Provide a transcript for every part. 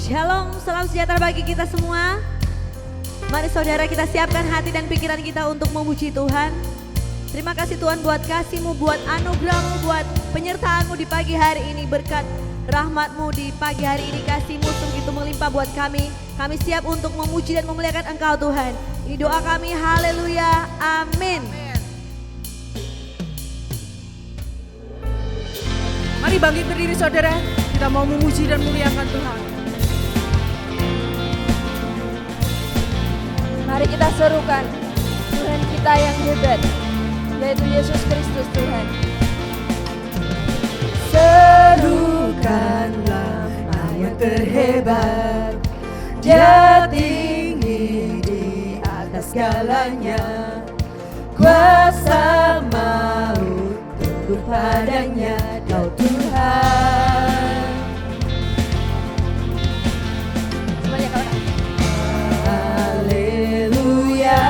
Shalom, salam sejahtera bagi kita semua. Mari saudara kita siapkan hati dan pikiran kita untuk memuji Tuhan. Terima kasih Tuhan buat kasih-Mu, buat anugerah-Mu, buat penyertaan-Mu di pagi hari ini. Berkat rahmat-Mu di pagi hari ini, kasih-Mu begitu melimpah buat kami. Kami siap untuk memuji dan memuliakan Engkau Tuhan. Ini doa kami, haleluya, amin. Mari bangkit berdiri saudara, kita mau memuji dan memuliakan Tuhan. Mari kita serukan Tuhan kita yang hebat, yaitu Yesus Kristus Tuhan. Serukanlah yang terhebat, Dia tinggi di atas segalanya. Kuasa maut tunduk padanya, Kau Tuhan. Semuanya kawan. Haleluya,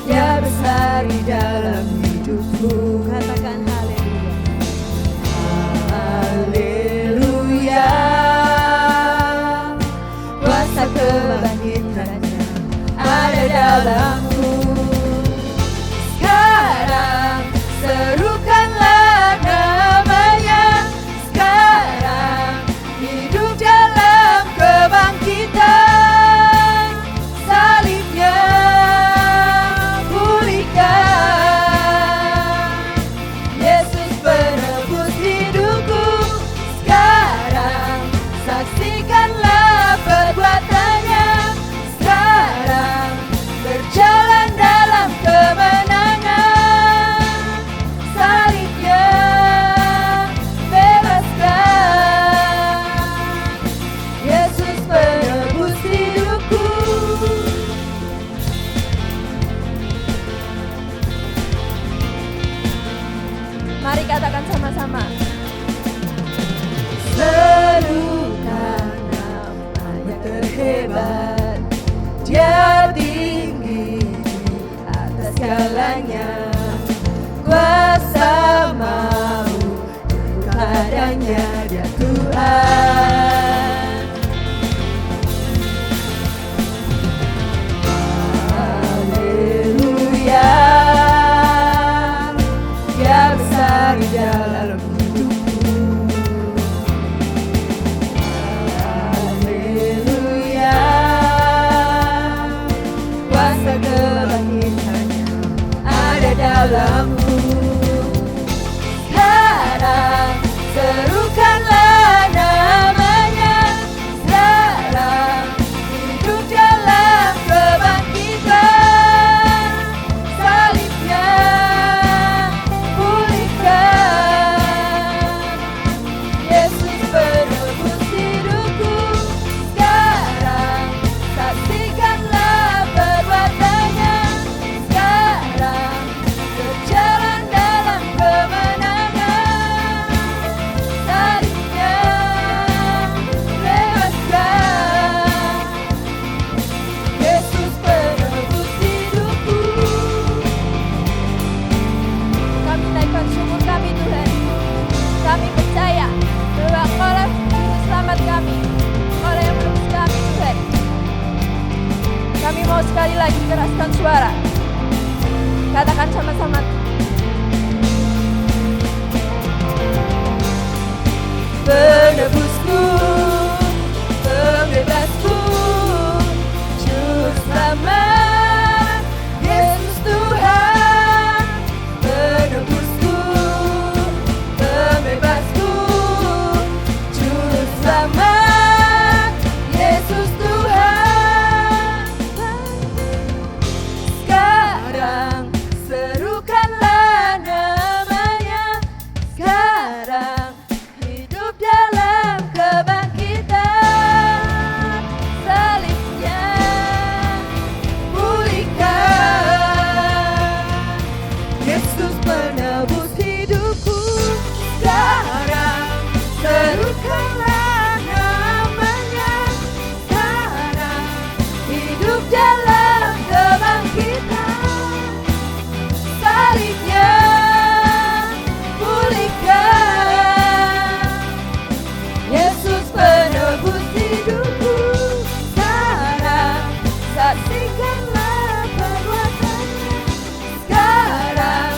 Dia besar di dalam hidupku. Katakan haleluya. Haleluya, kuasa kebangkitannya ada dalamku. Sekarang serukanlah namanya, sekarang hidup dalam kebangkitan. Salibnya pulihkan, Yesus penebus hidupku. Sekarang saksikanlah perbuatannya, sekarang berjalan dalam kemenangan. Salibnya bebaskan, Yesus penebus hidupku. Mari katakan sama-sama. Serukan nama yang terhebat, Dia tinggi di atas segalanya. Kuasa maut padanya, Dia Tuhan. Haleluya, Dia besar di dalam hidupku. Haleluya, kuasa kebangkitannya ada dalamku. Sekarang serukanlah namanya, sekarang hidup dalam kebangkitan. Salibnya pulihkan, bersuara. Katakan sama-sama. Penebusku, pembebasku, Juru Selamat, Yesus Tuhan. Penebusku, pembebasku, Juru Selamat, Yesus Tuhan. Sekarang serukanlah namanya. Sekarang hidup dalam kebangkitan. Salibnya pulihkan. Yesus penebus hidupku. Sekarang serukanlah namanya. Sekarang hidup dalam kebangkitan. Salibnya pulihkan. Yesus penebus hidupku. Sekarang saksikanlah perbuatannya. Sekarang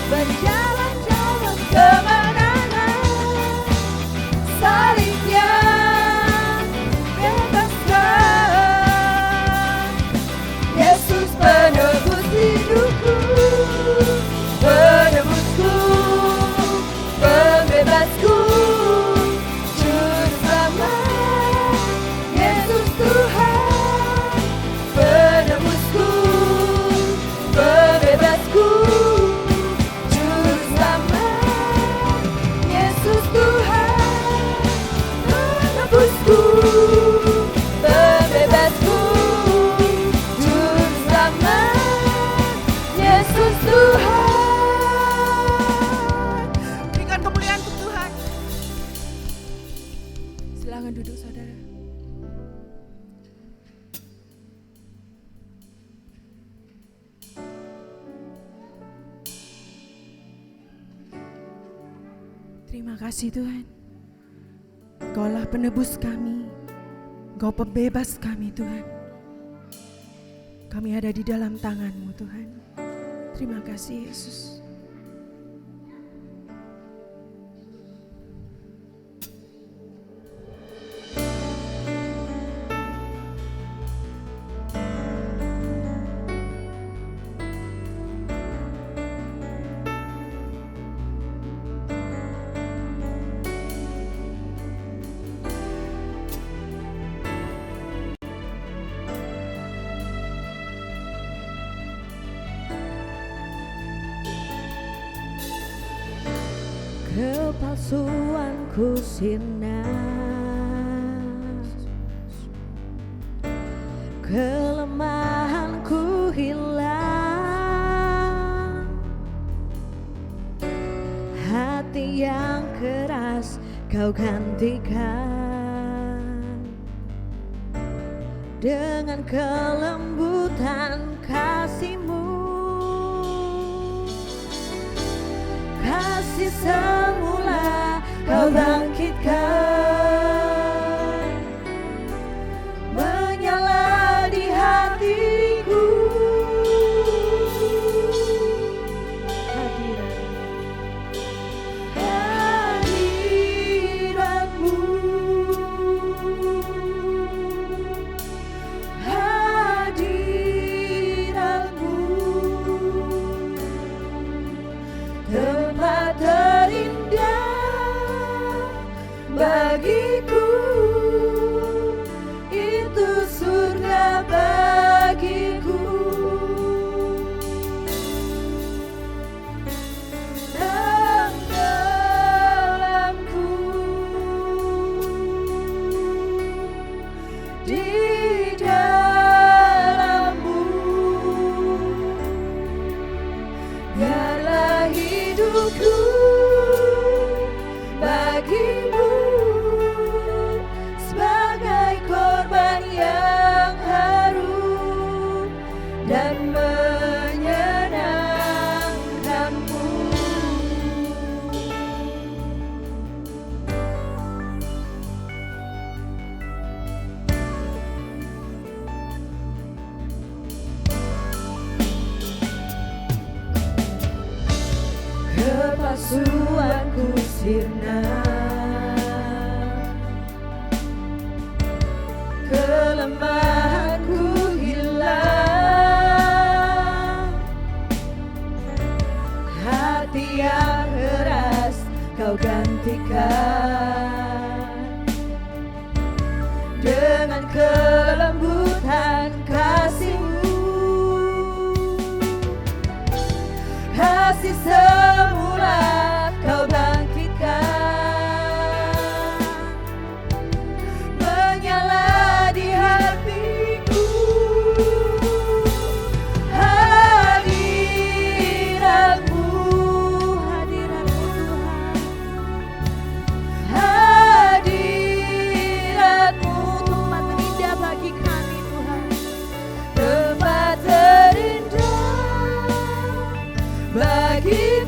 berjalan-jalan kemenangan. Salibnya bebaskan. Yesus penebus hidupku. Penebusku, pembebasku, Juru Selamat, Yesus Tuhan. Penebusku, pembebasku, Juru Selamat, Yesus Tuhan. Penebusku, pembebasku, Juru Selamat, Yesus Tuhan. Berikan kemuliaan untuk Tuhan. Silakan duduk saudara. Terima kasih Tuhan. Engkaulah penebus kami. Engkau pembebas kami Tuhan. Kami ada di dalam tangan-Mu Tuhan. Terima kasih Yesus. Kepalsuanku sinar, kelemahanku hilang, hati yang keras Kau gantikan dengan kelembutan kasih-Mu. Kasih semula Kau bangkitkan, menyala di hatiku. Hadirat-Mu, hadirat-Mu, tempat terindah bagiku, itu surga bagiku. Tenggelamku di dalam-Mu, biarlah hidupku bagi-Mu sebagai korban yang harum dan menyenangkan-Mu. kepalsuanku sirna, kelemahanku hilang, hati yang keras kau gantikan dengan kelembutan kasih-Mu. Kasih semula kau bangkitkan, menyala di hatiku. Hadirat-Mu, hadirat-Mu Tuhan, hadirat-Mu tempat terindah bagi kami Tuhan, tempat terindah bagi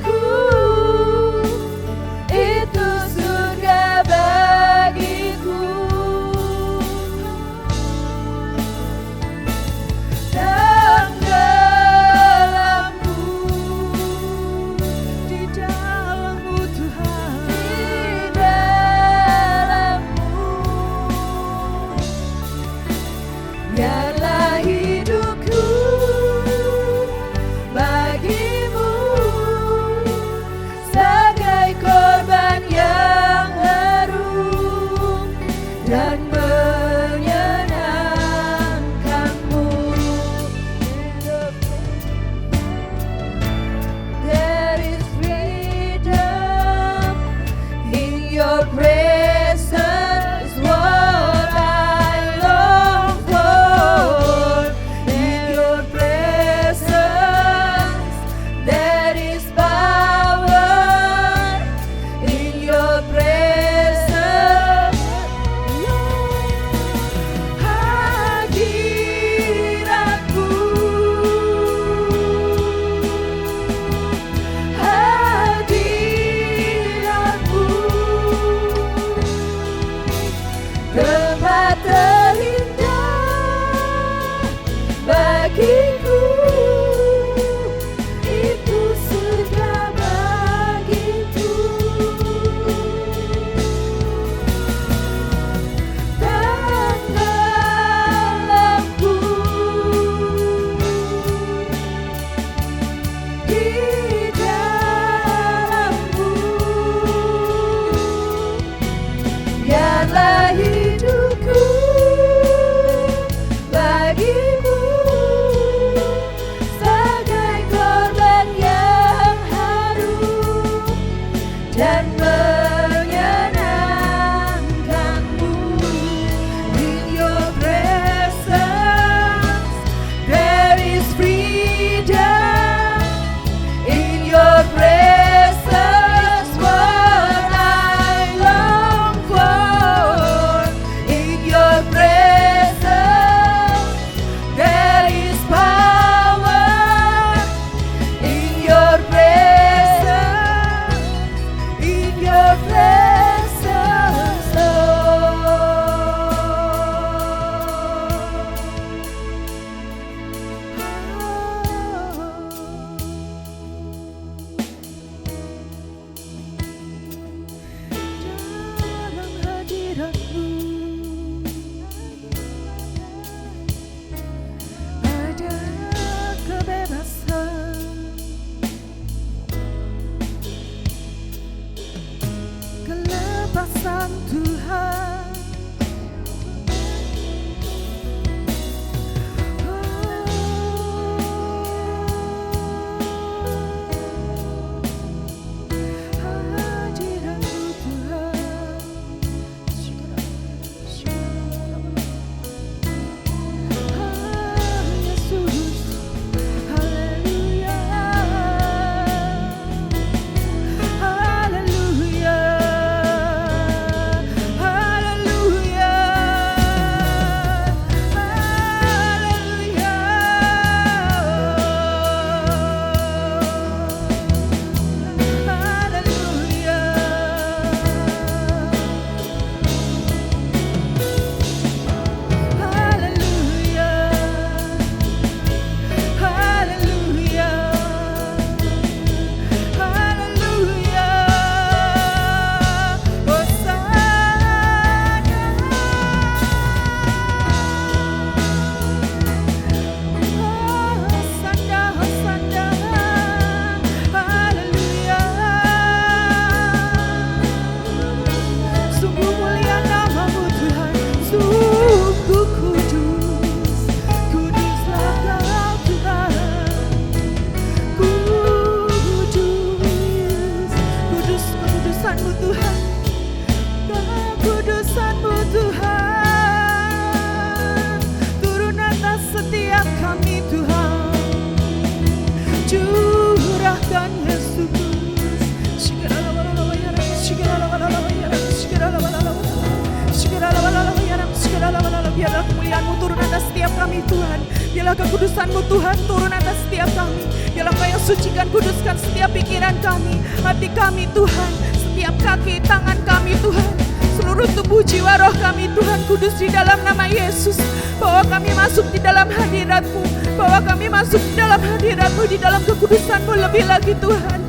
kekuasaan-Mu turun atas setiap kami Tuhan. Biarlah kekudusan-Mu Tuhan turun atas setiap kami. Biarlah Kau yang sucikan, kuduskan setiap pikiran kami, hati kami Tuhan, setiap kaki, tangan kami Tuhan, seluruh tubuh, jiwa, roh kami Tuhan kudus di dalam nama Yesus. Bawa kami masuk di dalam hadirat-Mu, bawa kami masuk di dalam hadirat-Mu, di dalam kekudusan-Mu lebih lagi Tuhan.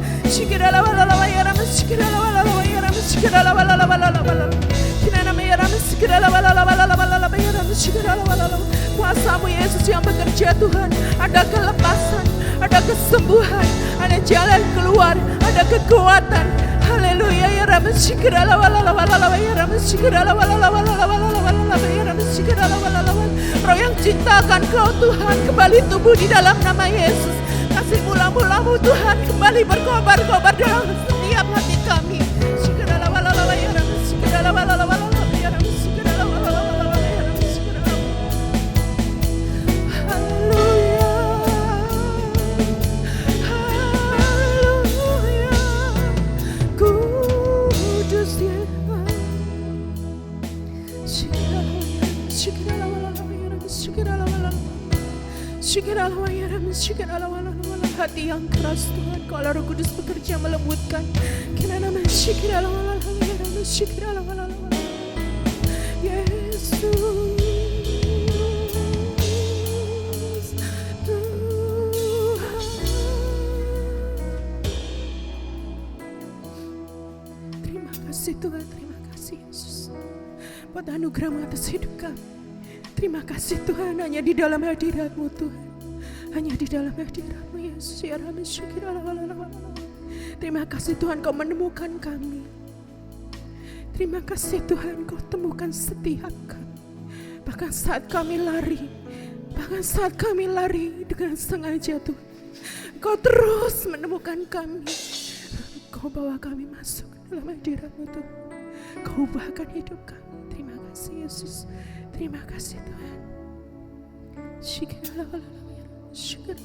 Kuasa-Mu Yesus yang bekerja Tuhan, ada kelepasan, ada kesembuhan, ada jalan keluar, ada kekuatan. Haleluya ya Rabbi, syukurlah ya Rabbi, syukurlah ya Rabbi, syukurlah. Roh yang cintakan Kau Tuhan kembali tumbuh di dalam nama Yesus. Kasih mula-mula-Mu Tuhan kembali berkobar-kobar dalam setiap hati kami. Syukurlah ya Rabbi, syukurlah ya Rabbi, syukurlah ya Rabbi, syukurlah. Haleluya, haleluya, kudus ya Allah. Syukurlah ya Rabbi, syukurlah ya Rabbi, syukurlah. Hati yang keras Tuhan, kalau Roh Kudus bekerja melembutkan. Kirana syukurlah ya Rabbi, syukurlah Yesus Tuhan. Terima kasih Tuhan, terima kasih Yesus buat anugerah-Mu atas hidup kami. Terima kasih Tuhan, hanya di dalam hadirat-Mu Tuhan, hanya di dalam hadirat-Mu Yesus ya Rabbi, syukurlah. Terima kasih Tuhan Kau menemukan kami. Terima kasih Tuhan Kau temukan setiap kami. Bahkan saat kami lari dengan sengaja Tuhan, Kau terus menemukan kami. Kau bawa kami masuk dalam hadirat-Mu Tuhan. Kau ubahkan hidup kami. Terima kasih Yesus, terima kasih Tuhan. Syukurlah. Syukur.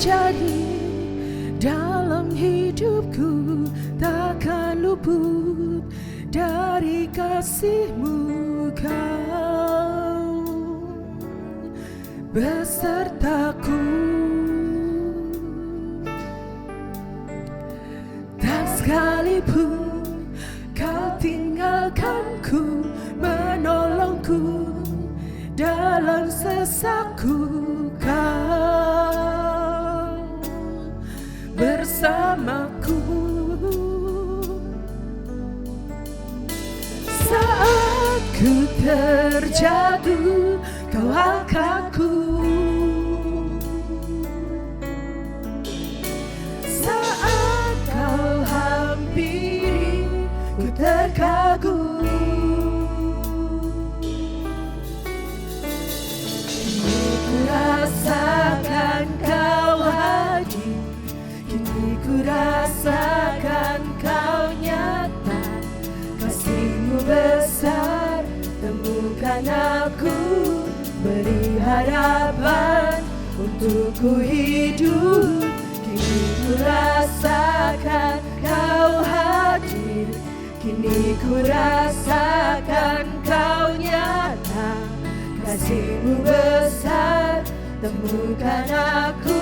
Jadi dalam hidupku takkan luput dari kasih-Mu Kau besertaku. Tak sekalipun Kau tinggalkanku, menolongku dalam sesakku. Kau bersamaku saat ku terjatuh, Kau angkatku. Saat Kau hampiri, ku terkagum. Ku rasakan Kau hadir, ku rasakan Kau nyata. Kasih-Mu besar, temukan aku, beri harapan untukku hidup. Kini ku rasakan Kau hadir, kini ku rasakan Kau nyata. Kasih-Mu besar, temukan aku,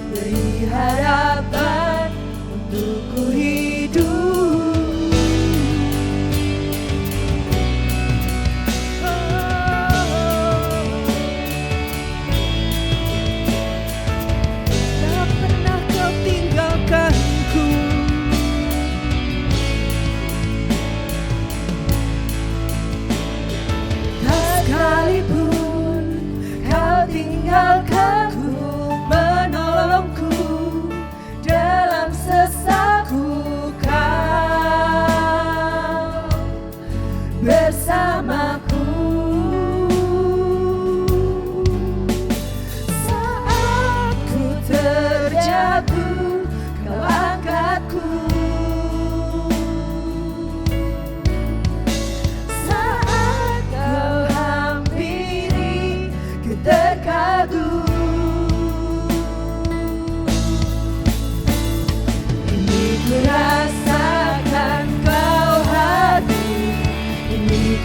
beri harapan untukku hidup. Tak pernah Kau tinggalkanku. Tak sekalipun Kau tinggalkanku, menolongku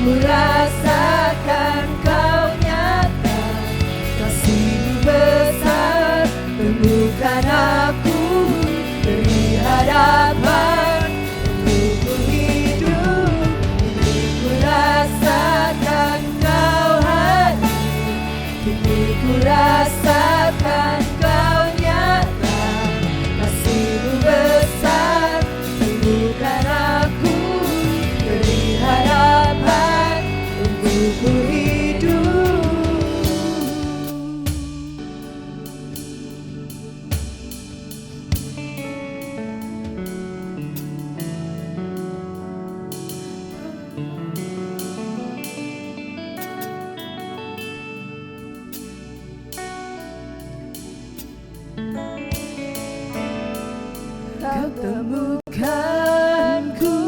ku rasakan kau nyata, kasih-Mu besar temukan aku, beri harapan untukku hidup. Kini ku rasakan kau hadir, kini ku rasakan kau nyata, kasih-Mu besar temukan aku, beri harapan untukku hidup. Kau temukanku,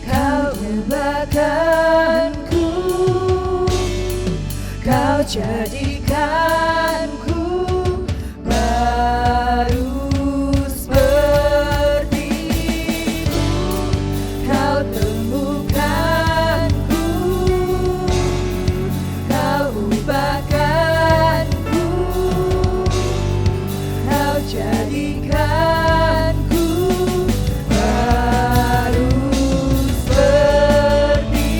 kau ubahkanku, kau jadikanku baru seperti-Mu. Kau temukanku, kau ubahkanku, kau jadikanku baru seperti-Mu.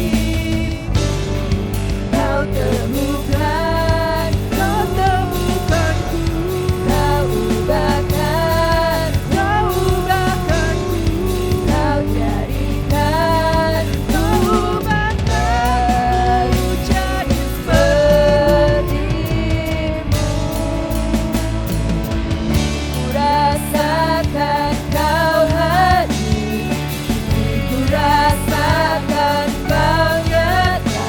Kau temukan, kau temukanku, kau ubahkan, kau ubahkanku, kau jadikan, kau ubahkan, baru jadi seperti-Mu. Ku rasakan kau hadir, ku rasakan kau nyata,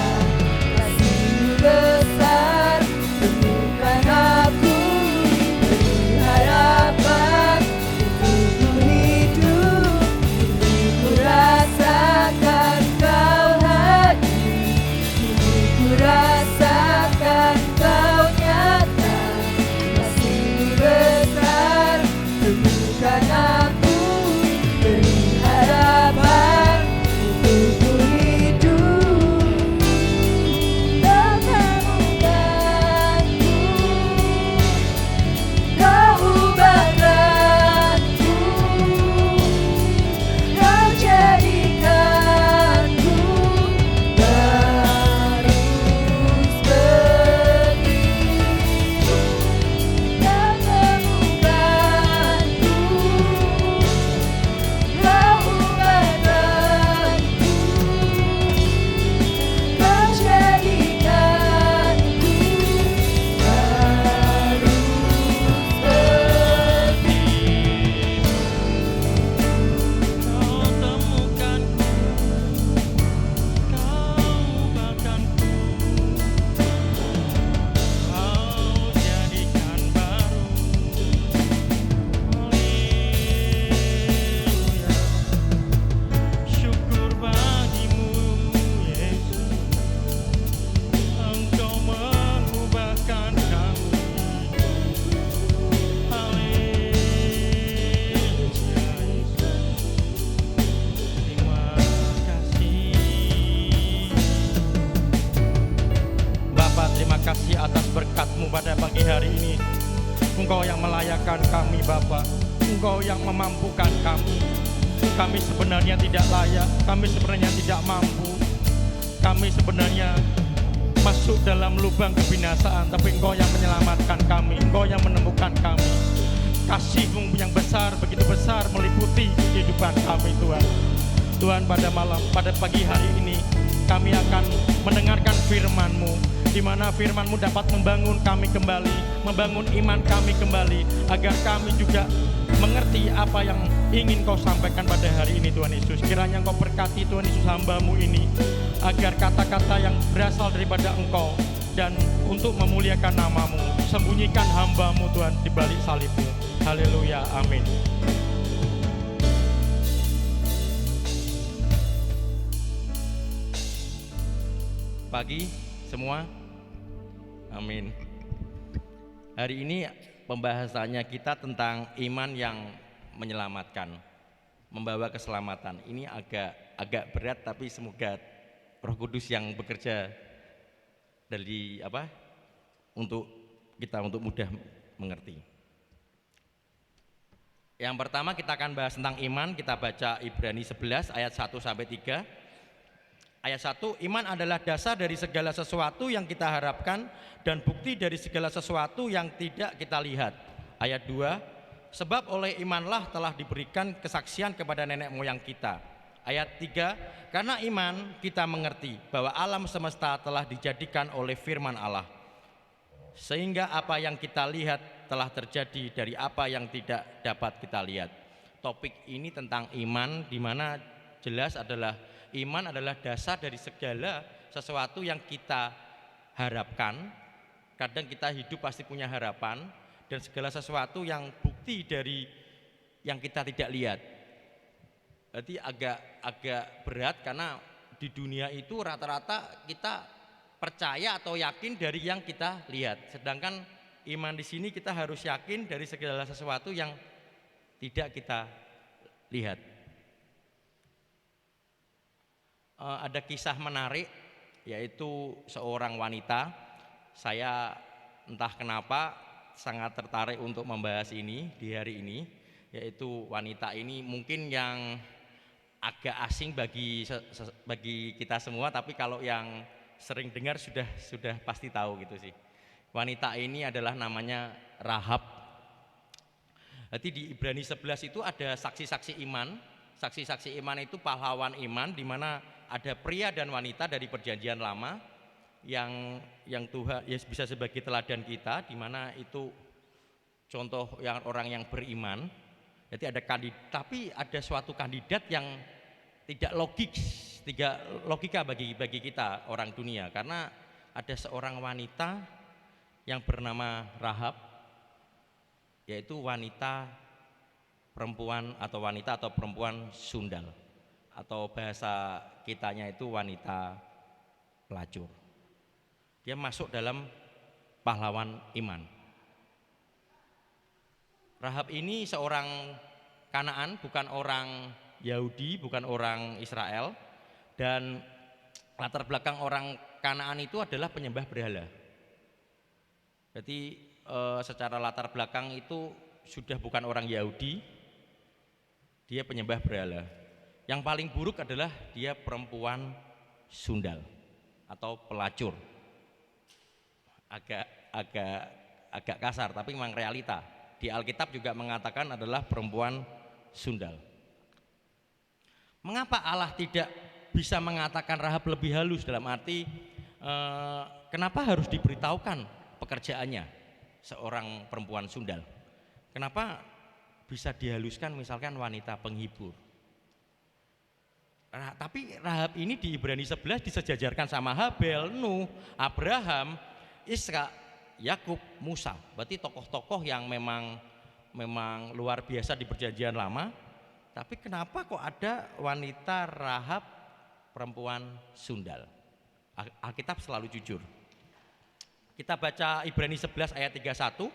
kasih-Mu besar temukan aku, beri harapan untukku hidup. Kini ku rasakan kau hadir, kini ku rasakan kau nyata, kasih-Mu besar temukan aku, beri harapan untukku hidup. Kau temukanku, kau ubahkanku, kau jadikanku baru seperti-Mu. Kau temukanku, kau ubahkanku, kau jadikanku baru Syukur bagimu Yesus, Engkau mengubahkan kami. Haleluya Yesus, terima kasih. Bapa, terima kasih atas berkat-Mu pada pagi hari ini. Engkau yang melayakkan kami Bapa, Engkau yang memampukan kami. Kami sebenarnya tidak layak, kami sebenarnya tidak mampu, kami sebenarnya masuk dalam lubang kebinasaan, tapi Engkau yang menyelamatkan kami, Engkau yang menemukan kami. Kasih-Mu yang besar, begitu besar meliputi kehidupan kami Tuhan. Tuhan, pada pagi hari ini kami akan mendengarkan firman-Mu, di mana firman-Mu dapat membangun kami kembali, membangun iman kami kembali, agar kami juga mengerti apa yang ingin Kau sampaikan pada hari ini Tuhan Yesus. Kiranya Engkau berkati Tuhan Yesus hamba-Mu ini, agar kata-kata yang berasal daripada Engkau dan untuk memuliakan nama-Mu, sembunyikan hamba-Mu Tuhan di balik salib-Mu. Haleluya, amin. Pagi semua, amin. Hari ini pembahasannya kita tentang iman yang menyelamatkan. membawa keselamatan. Ini agak berat, tapi semoga Roh Kudus yang bekerja dari untuk kita untuk mudah mengerti. Yang pertama kita akan bahas tentang iman. Kita baca Ibrani 11 ayat 1 sampai 3. Ayat 1, iman adalah dasar dari segala sesuatu yang kita harapkan dan bukti dari segala sesuatu yang tidak kita lihat. Ayat 2, sebab oleh imanlah telah diberikan kesaksian kepada nenek moyang kita. Ayat 3, karena iman kita mengerti bahwa alam semesta telah dijadikan oleh firman Allah, sehingga apa yang kita lihat telah terjadi dari apa yang tidak dapat kita lihat. Topik ini tentang iman, di mana jelas adalah iman adalah dasar dari segala sesuatu yang kita harapkan. Kadang kita hidup pasti punya harapan, dan segala sesuatu yang bukti dari yang kita tidak lihat. Jadi agak berat, karena di dunia itu rata-rata kita percaya atau yakin dari yang kita lihat. Sedangkan iman di sini kita harus yakin dari segala sesuatu yang tidak kita lihat. Ada kisah menarik, yaitu seorang wanita. Saya entah kenapa sangat tertarik untuk membahas ini di hari ini, yaitu wanita ini mungkin yang agak asing bagi kita semua, tapi kalau yang sering dengar sudah pasti tahu gitu sih. Wanita ini adalah namanya Rahab. Jadi di Ibrani 11 itu ada saksi-saksi iman. Saksi-saksi iman itu pahlawan iman, di mana ada pria dan wanita dari Perjanjian Lama yang Tuhan ya bisa sebagai teladan kita, di mana itu contoh yang orang yang beriman. Jadi ada kandidat, tapi ada suatu kandidat yang tidak logika bagi kita orang dunia, karena ada seorang wanita yang bernama Rahab, yaitu perempuan sundal, atau bahasa kitanya itu wanita pelacur. Dia masuk dalam pahlawan iman. Rahab ini seorang Kanaan, bukan orang Yahudi, bukan orang Israel, dan latar belakang orang Kanaan itu adalah penyembah berhala. Jadi secara latar belakang itu sudah bukan orang Yahudi, dia penyembah berhala. Yang paling buruk adalah dia perempuan sundal atau pelacur. Agak kasar, tapi memang realita. Di Alkitab juga mengatakan adalah perempuan sundal. Mengapa Allah tidak bisa mengatakan Rahab lebih halus, dalam arti kenapa harus diberitahukan pekerjaannya seorang perempuan sundal? Kenapa bisa dihaluskan misalkan wanita penghibur? Tapi Rahab ini di Ibrani 11 disejajarkan sama Habel, Nuh, Abraham, Ishak, Yakub, Musa. Berarti tokoh-tokoh yang memang luar biasa di Perjanjian Lama. Tapi kenapa kok ada wanita Rahab perempuan sundal? Alkitab selalu jujur. Kita baca Ibrani 11 ayat 31.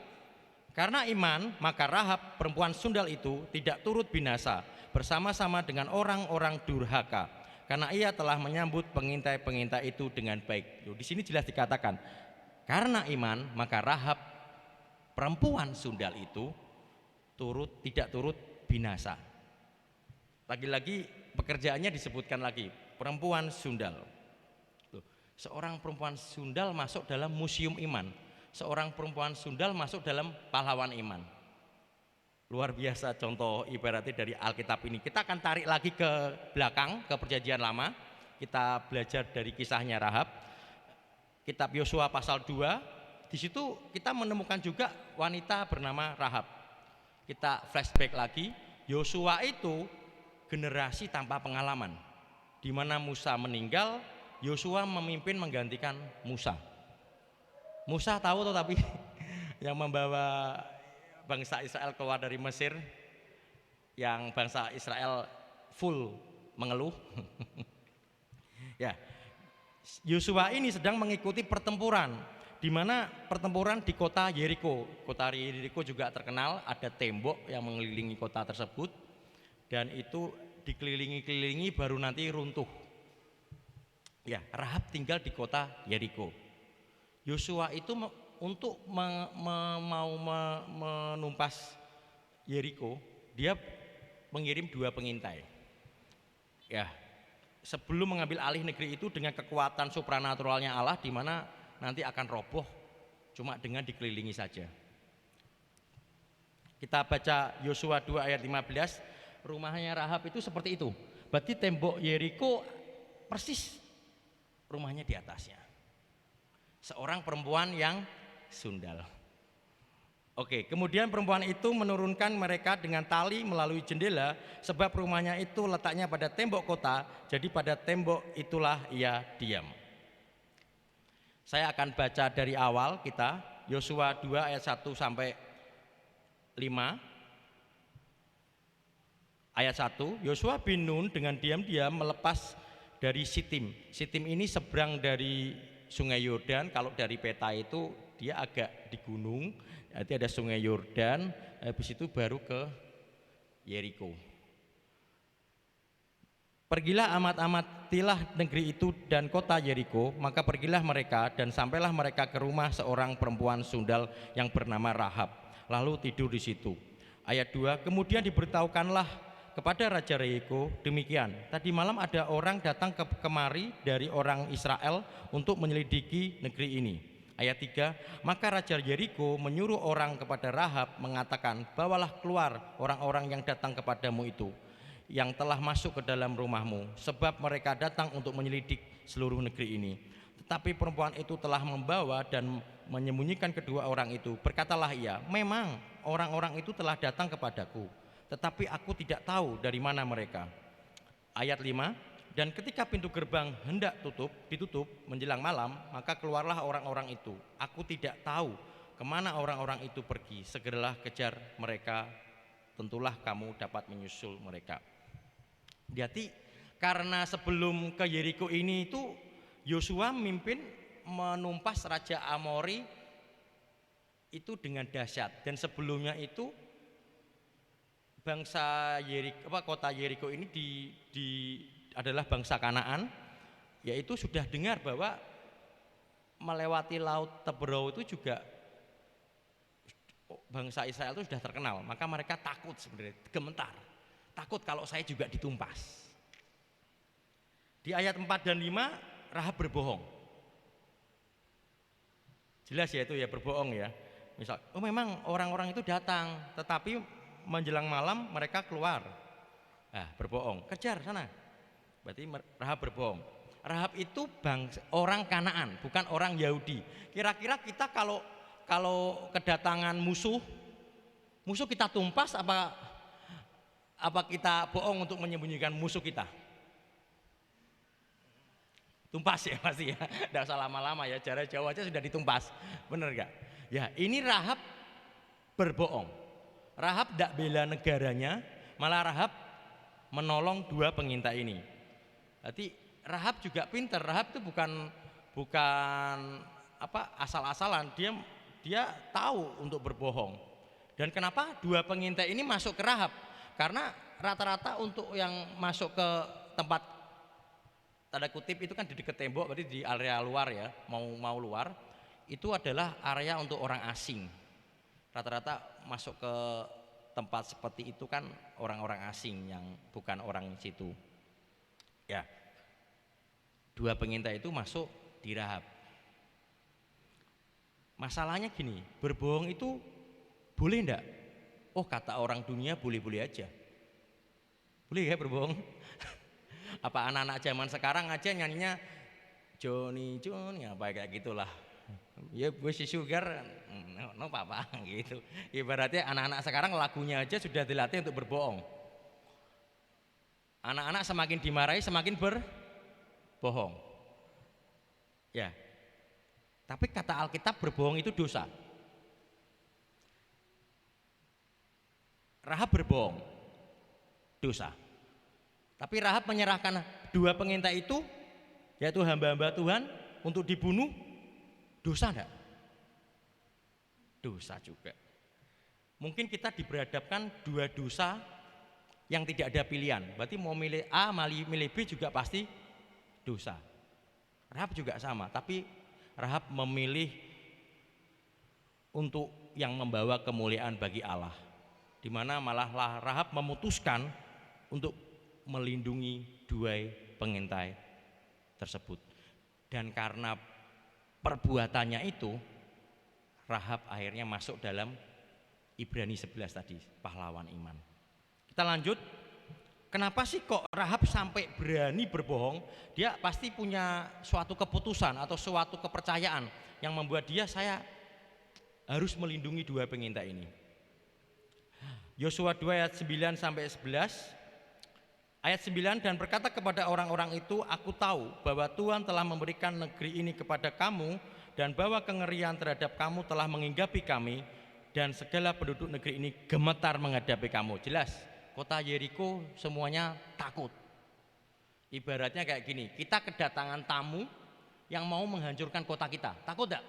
Karena iman, maka Rahab perempuan sundal itu tidak turut binasa bersama-sama dengan orang-orang durhaka, karena ia telah menyambut pengintai-pengintai itu dengan baik. Di sini jelas dikatakan, karena iman, maka Rahab perempuan sundal itu tidak turut binasa. Lagi-lagi pekerjaannya disebutkan lagi, perempuan sundal. Seorang perempuan sundal masuk dalam museum iman. Seorang perempuan sundal masuk dalam pahlawan iman. Luar biasa contoh ibaratnya dari Alkitab ini. Kita akan tarik lagi ke belakang, ke Perjanjian Lama. Kita belajar dari kisahnya Rahab. Kitab Yosua pasal 2. Di situ kita menemukan juga wanita bernama Rahab. Kita flashback lagi. Yosua itu generasi tanpa pengalaman. Di mana Musa meninggal, Yosua memimpin menggantikan Musa. Musa tahu tuh, tapi yang membawa bangsa Israel keluar dari Mesir, yang bangsa Israel full mengeluh. Ya, Yosua ini sedang mengikuti pertempuran, di mana pertempuran di kota Yeriko. Kota Yeriko juga terkenal, ada tembok yang mengelilingi kota tersebut. dan itu dikelilingi baru nanti runtuh. Ya, Rahab tinggal di kota Yeriko. Yosua itu untuk mau menumpas Yeriko, dia mengirim 2 pengintai. Ya, sebelum mengambil alih negeri itu dengan kekuatan supranaturalnya Allah, di mana nanti akan roboh cuma dengan dikelilingi saja. Kita baca Yosua 2 ayat 15, rumahnya Rahab itu seperti itu. Berarti tembok Yeriko persis rumahnya di atasnya. Seorang perempuan yang sundal. Oke, kemudian perempuan itu menurunkan mereka dengan tali melalui jendela, sebab rumahnya itu letaknya pada tembok kota, jadi pada tembok itulah ia diam. Saya akan baca dari awal kita, Yosua 2 ayat 1 sampai 5. Ayat 1, Yosua bin Nun dengan diam-diam melepas dari Sitim. Sitim ini seberang dari Sungai Yordan. Kalau dari peta itu dia agak di gunung, nanti ada Sungai Yordan, habis itu baru ke Yeriko. Pergilah amat-amatilah negeri itu dan kota Yeriko, maka pergilah mereka dan sampailah mereka ke rumah seorang perempuan sundal yang bernama Rahab, lalu tidur di situ. Ayat 2, kemudian diberitahukanlah kepada Raja Yeriko demikian, tadi malam ada orang datang kemari dari orang Israel untuk menyelidiki negeri ini. Ayat 3, maka Raja Yeriko menyuruh orang kepada Rahab mengatakan, bawalah keluar orang-orang yang datang kepadamu itu, yang telah masuk ke dalam rumahmu, sebab mereka datang untuk menyelidik seluruh negeri ini. Tetapi perempuan itu telah membawa dan menyembunyikan kedua orang itu. Berkatalah ia, memang orang-orang itu telah datang kepadaku, tetapi aku tidak tahu dari mana mereka. Ayat 5, dan ketika pintu gerbang hendak ditutup menjelang malam, maka keluarlah orang-orang itu. Aku tidak tahu kemana orang-orang itu pergi. Segeralah kejar mereka, tentulah kamu dapat menyusul mereka. Jadi karena sebelum ke Yeriko ini itu Yosua memimpin menumpas Raja Amori itu dengan dahsyat, dan sebelumnya itu bangsa Yeriko, kota Yeriko ini adalah bangsa Kanaan, yaitu sudah dengar bahwa melewati laut Teberau itu juga bangsa Israel itu sudah terkenal, maka mereka takut sebenarnya, gemetar, takut kalau saya juga ditumpas. Di ayat 4 dan 5 Rahab berbohong. Jelas ya itu ya, berbohong ya. Misal, oh memang orang-orang itu datang, tetapi menjelang malam mereka keluar. Berbohong, kejar sana. Berarti Rahab berbohong. Rahab itu orang Kanaan, bukan orang Yahudi. Kira-kira kita kalau kedatangan musuh kita tumpas apa kita bohong untuk menyembunyikan musuh kita? Tumpas ya pasti ya, tidak usah lama-lama ya, jarak jauh aja sudah ditumpas, bener gak? Ya ini Rahab berbohong. Rahab tidak bela negaranya, malah Rahab menolong 2 pengintai ini. Berarti Rahab juga pintar. Rahab itu bukan asal-asalan, dia tahu untuk berbohong. Dan kenapa 2 pengintai ini masuk ke Rahab? Karena rata-rata untuk yang masuk ke tempat tanda kutip itu kan di dekat tembok, berarti di area luar ya, mau luar, itu adalah area untuk orang asing. Rata-rata masuk ke tempat seperti itu kan orang-orang asing yang bukan orang situ. Ya, 2 pengintai itu masuk di Rahab. Masalahnya gini, berbohong itu boleh enggak? Oh kata orang dunia boleh-boleh aja. Boleh ya berbohong? Apa anak-anak zaman sekarang aja nyanyinya Johnny apa kayak gitulah. Ya gue si Sugar, no papa gitu. Ibaratnya anak-anak sekarang lagunya aja sudah dilatih untuk berbohong. Anak-anak semakin dimarahi semakin berbohong. Ya. Tapi kata Alkitab berbohong itu dosa. Rahab berbohong, dosa. Tapi Rahab menyerahkan 2 pengintai itu, yaitu hamba-hamba Tuhan, untuk dibunuh, dosa enggak? Dosa juga. Mungkin kita diberhadapkan 2 dosa yang tidak ada pilihan. Berarti mau milih A, milih B juga pasti dosa. Rahab juga sama, tapi Rahab memilih untuk yang membawa kemuliaan bagi Allah, di mana malah Rahab memutuskan untuk melindungi dua pengintai tersebut. Dan karena perbuatannya itu, Rahab akhirnya masuk dalam Ibrani 11 tadi, pahlawan iman. Kita lanjut. Kenapa sih kok Rahab sampai berani berbohong? Dia pasti punya suatu keputusan atau suatu kepercayaan yang membuat saya harus melindungi dua pengintai ini. Yosua 2 ayat 9 sampai 11. Ayat 9, dan berkata kepada orang-orang itu, aku tahu bahwa Tuhan telah memberikan negeri ini kepada kamu, dan bahwa kengerian terhadap kamu telah menginggapi kami, dan segala penduduk negeri ini gemetar menghadapi kamu. Jelas, kota Yeriko semuanya takut. Ibaratnya kayak gini, kita kedatangan tamu yang mau menghancurkan kota kita. Takut enggak?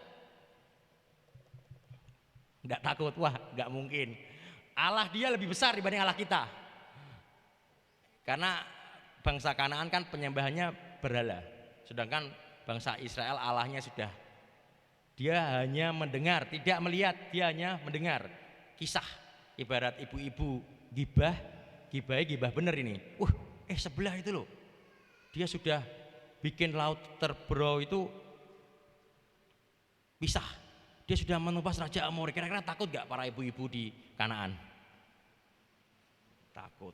Enggak takut, wah enggak mungkin. Allah dia lebih besar dibanding Allah kita. Karena bangsa Kanaan kan penyembahannya berhala. Sedangkan bangsa Israel Allahnya sudah, dia hanya mendengar, tidak melihat, dia hanya mendengar. Kisah ibarat ibu-ibu gibah bener ini. Sebelah itu loh, dia sudah bikin laut terberau itu pisah. Dia sudah menumpas Raja Amori. Kira-kira takut gak para ibu-ibu di Kanaan? Takut.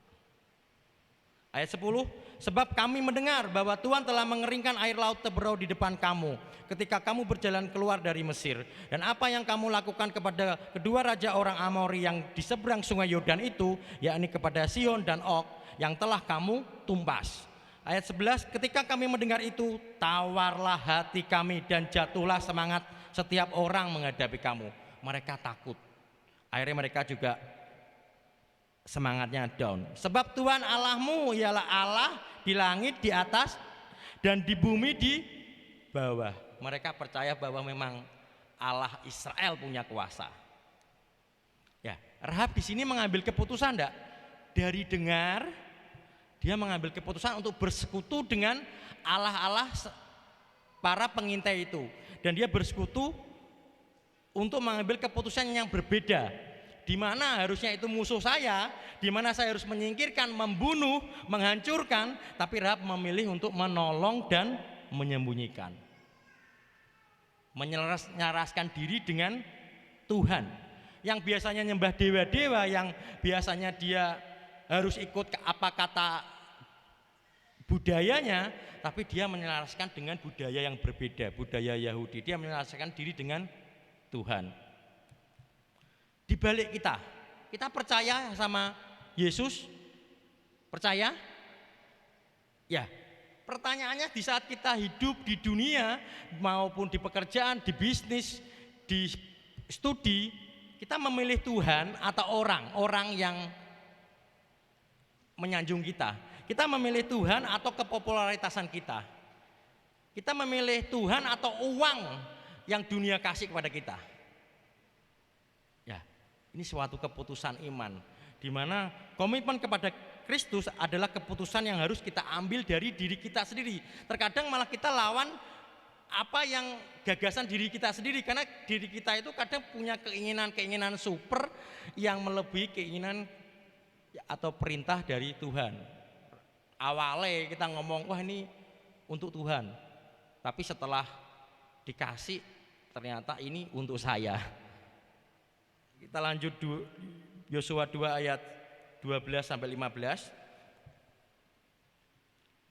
Ayat 10, sebab kami mendengar bahwa Tuhan telah mengeringkan air laut terberau di depan kamu ketika kamu berjalan keluar dari Mesir, dan apa yang kamu lakukan kepada kedua raja orang Amori yang di seberang sungai Yordan itu, yakni kepada Sihon dan Og, yang telah kamu tumpas. Ayat 11, ketika kami mendengar itu, tawarlah hati kami dan jatuhlah semangat setiap orang menghadapi kamu. Mereka takut. Akhirnya mereka juga semangatnya down. Sebab Tuhan Allahmu ialah Allah di langit di atas dan di bumi di bawah. Mereka percaya bahwa memang Allah Israel punya kuasa. Ya, Rahab di sini mengambil keputusan enggak? Dari dengar, dia mengambil keputusan untuk bersekutu dengan Allah-Allah para pengintai itu, dan dia bersekutu untuk mengambil keputusan yang berbeda. Di mana harusnya itu musuh saya, di mana saya harus menyingkirkan, membunuh, menghancurkan, tapi Rahab memilih untuk menolong dan menyembunyikan, menyelaraskan diri dengan Tuhan. Yang biasanya nyembah dewa-dewa, yang biasanya dia harus ikut apa kata budayanya, tapi dia menyelaraskan dengan budaya yang berbeda, budaya Yahudi. Dia menyelaraskan diri dengan Tuhan. Di balik kita percaya sama Yesus? Percaya? Ya. Pertanyaannya, di saat kita hidup di dunia maupun di pekerjaan, di bisnis, di studi, kita memilih Tuhan atau orang yang menyanjung kita? Kita memilih Tuhan atau kepopularitasan kita? Kita memilih Tuhan atau uang yang dunia kasih kepada kita? Ya, ini suatu keputusan iman, di mana komitmen kepada Kristus adalah keputusan yang harus kita ambil dari diri kita sendiri. Terkadang malah kita lawan apa yang gagasan diri kita sendiri, karena diri kita itu kadang punya keinginan super yang melebihi keinginan atau perintah dari Tuhan. Awalnya kita ngomong, wah ini untuk Tuhan, tapi setelah dikasih ternyata ini untuk saya. Kita lanjut Yosua 2 ayat 12 sampai 15.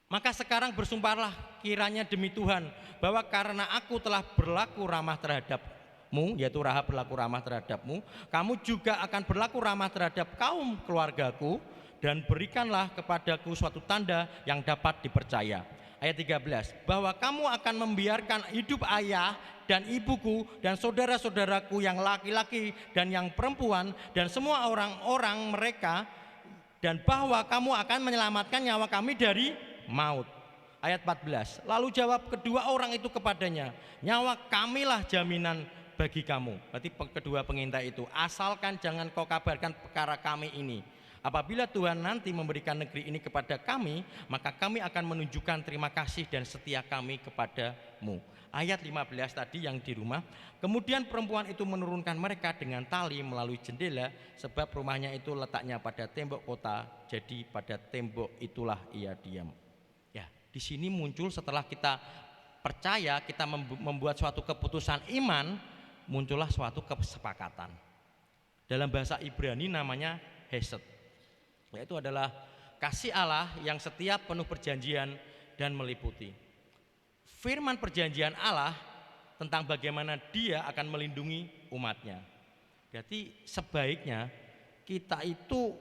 Maka sekarang bersumpahlah kiranya demi Tuhan, bahwa karena aku telah berlaku ramah terhadapmu, yaitu Rahab berlaku ramah terhadapmu, kamu juga akan berlaku ramah terhadap kaum keluargaku, dan berikanlah kepadaku suatu tanda yang dapat dipercaya. Ayat 13, bahwa kamu akan membiarkan hidup ayah dan ibuku dan saudara-saudaraku yang laki-laki dan yang perempuan dan semua orang-orang mereka, dan bahwa kamu akan menyelamatkan nyawa kami dari maut. Ayat 14, lalu jawab kedua orang itu kepadanya, nyawa kamilah jaminan bagi kamu. Berarti kedua pengintai itu, asalkan jangan kau kabarkan perkara kami ini. Apabila Tuhan nanti memberikan negeri ini kepada kami, maka kami akan menunjukkan terima kasih dan setia kami kepadamu. Ayat 15 tadi yang di rumah. Kemudian perempuan itu menurunkan mereka dengan tali melalui jendela, sebab rumahnya itu letaknya pada tembok kota, jadi pada tembok itulah ia diam. Ya, di sini muncul setelah kita percaya, kita membuat suatu keputusan iman, muncullah suatu kesepakatan. Dalam bahasa Ibrani namanya hesed, yaitu adalah kasih Allah yang setia, penuh perjanjian dan meliputi. Firman perjanjian Allah tentang bagaimana Dia akan melindungi umatnya. Jadi sebaiknya kita itu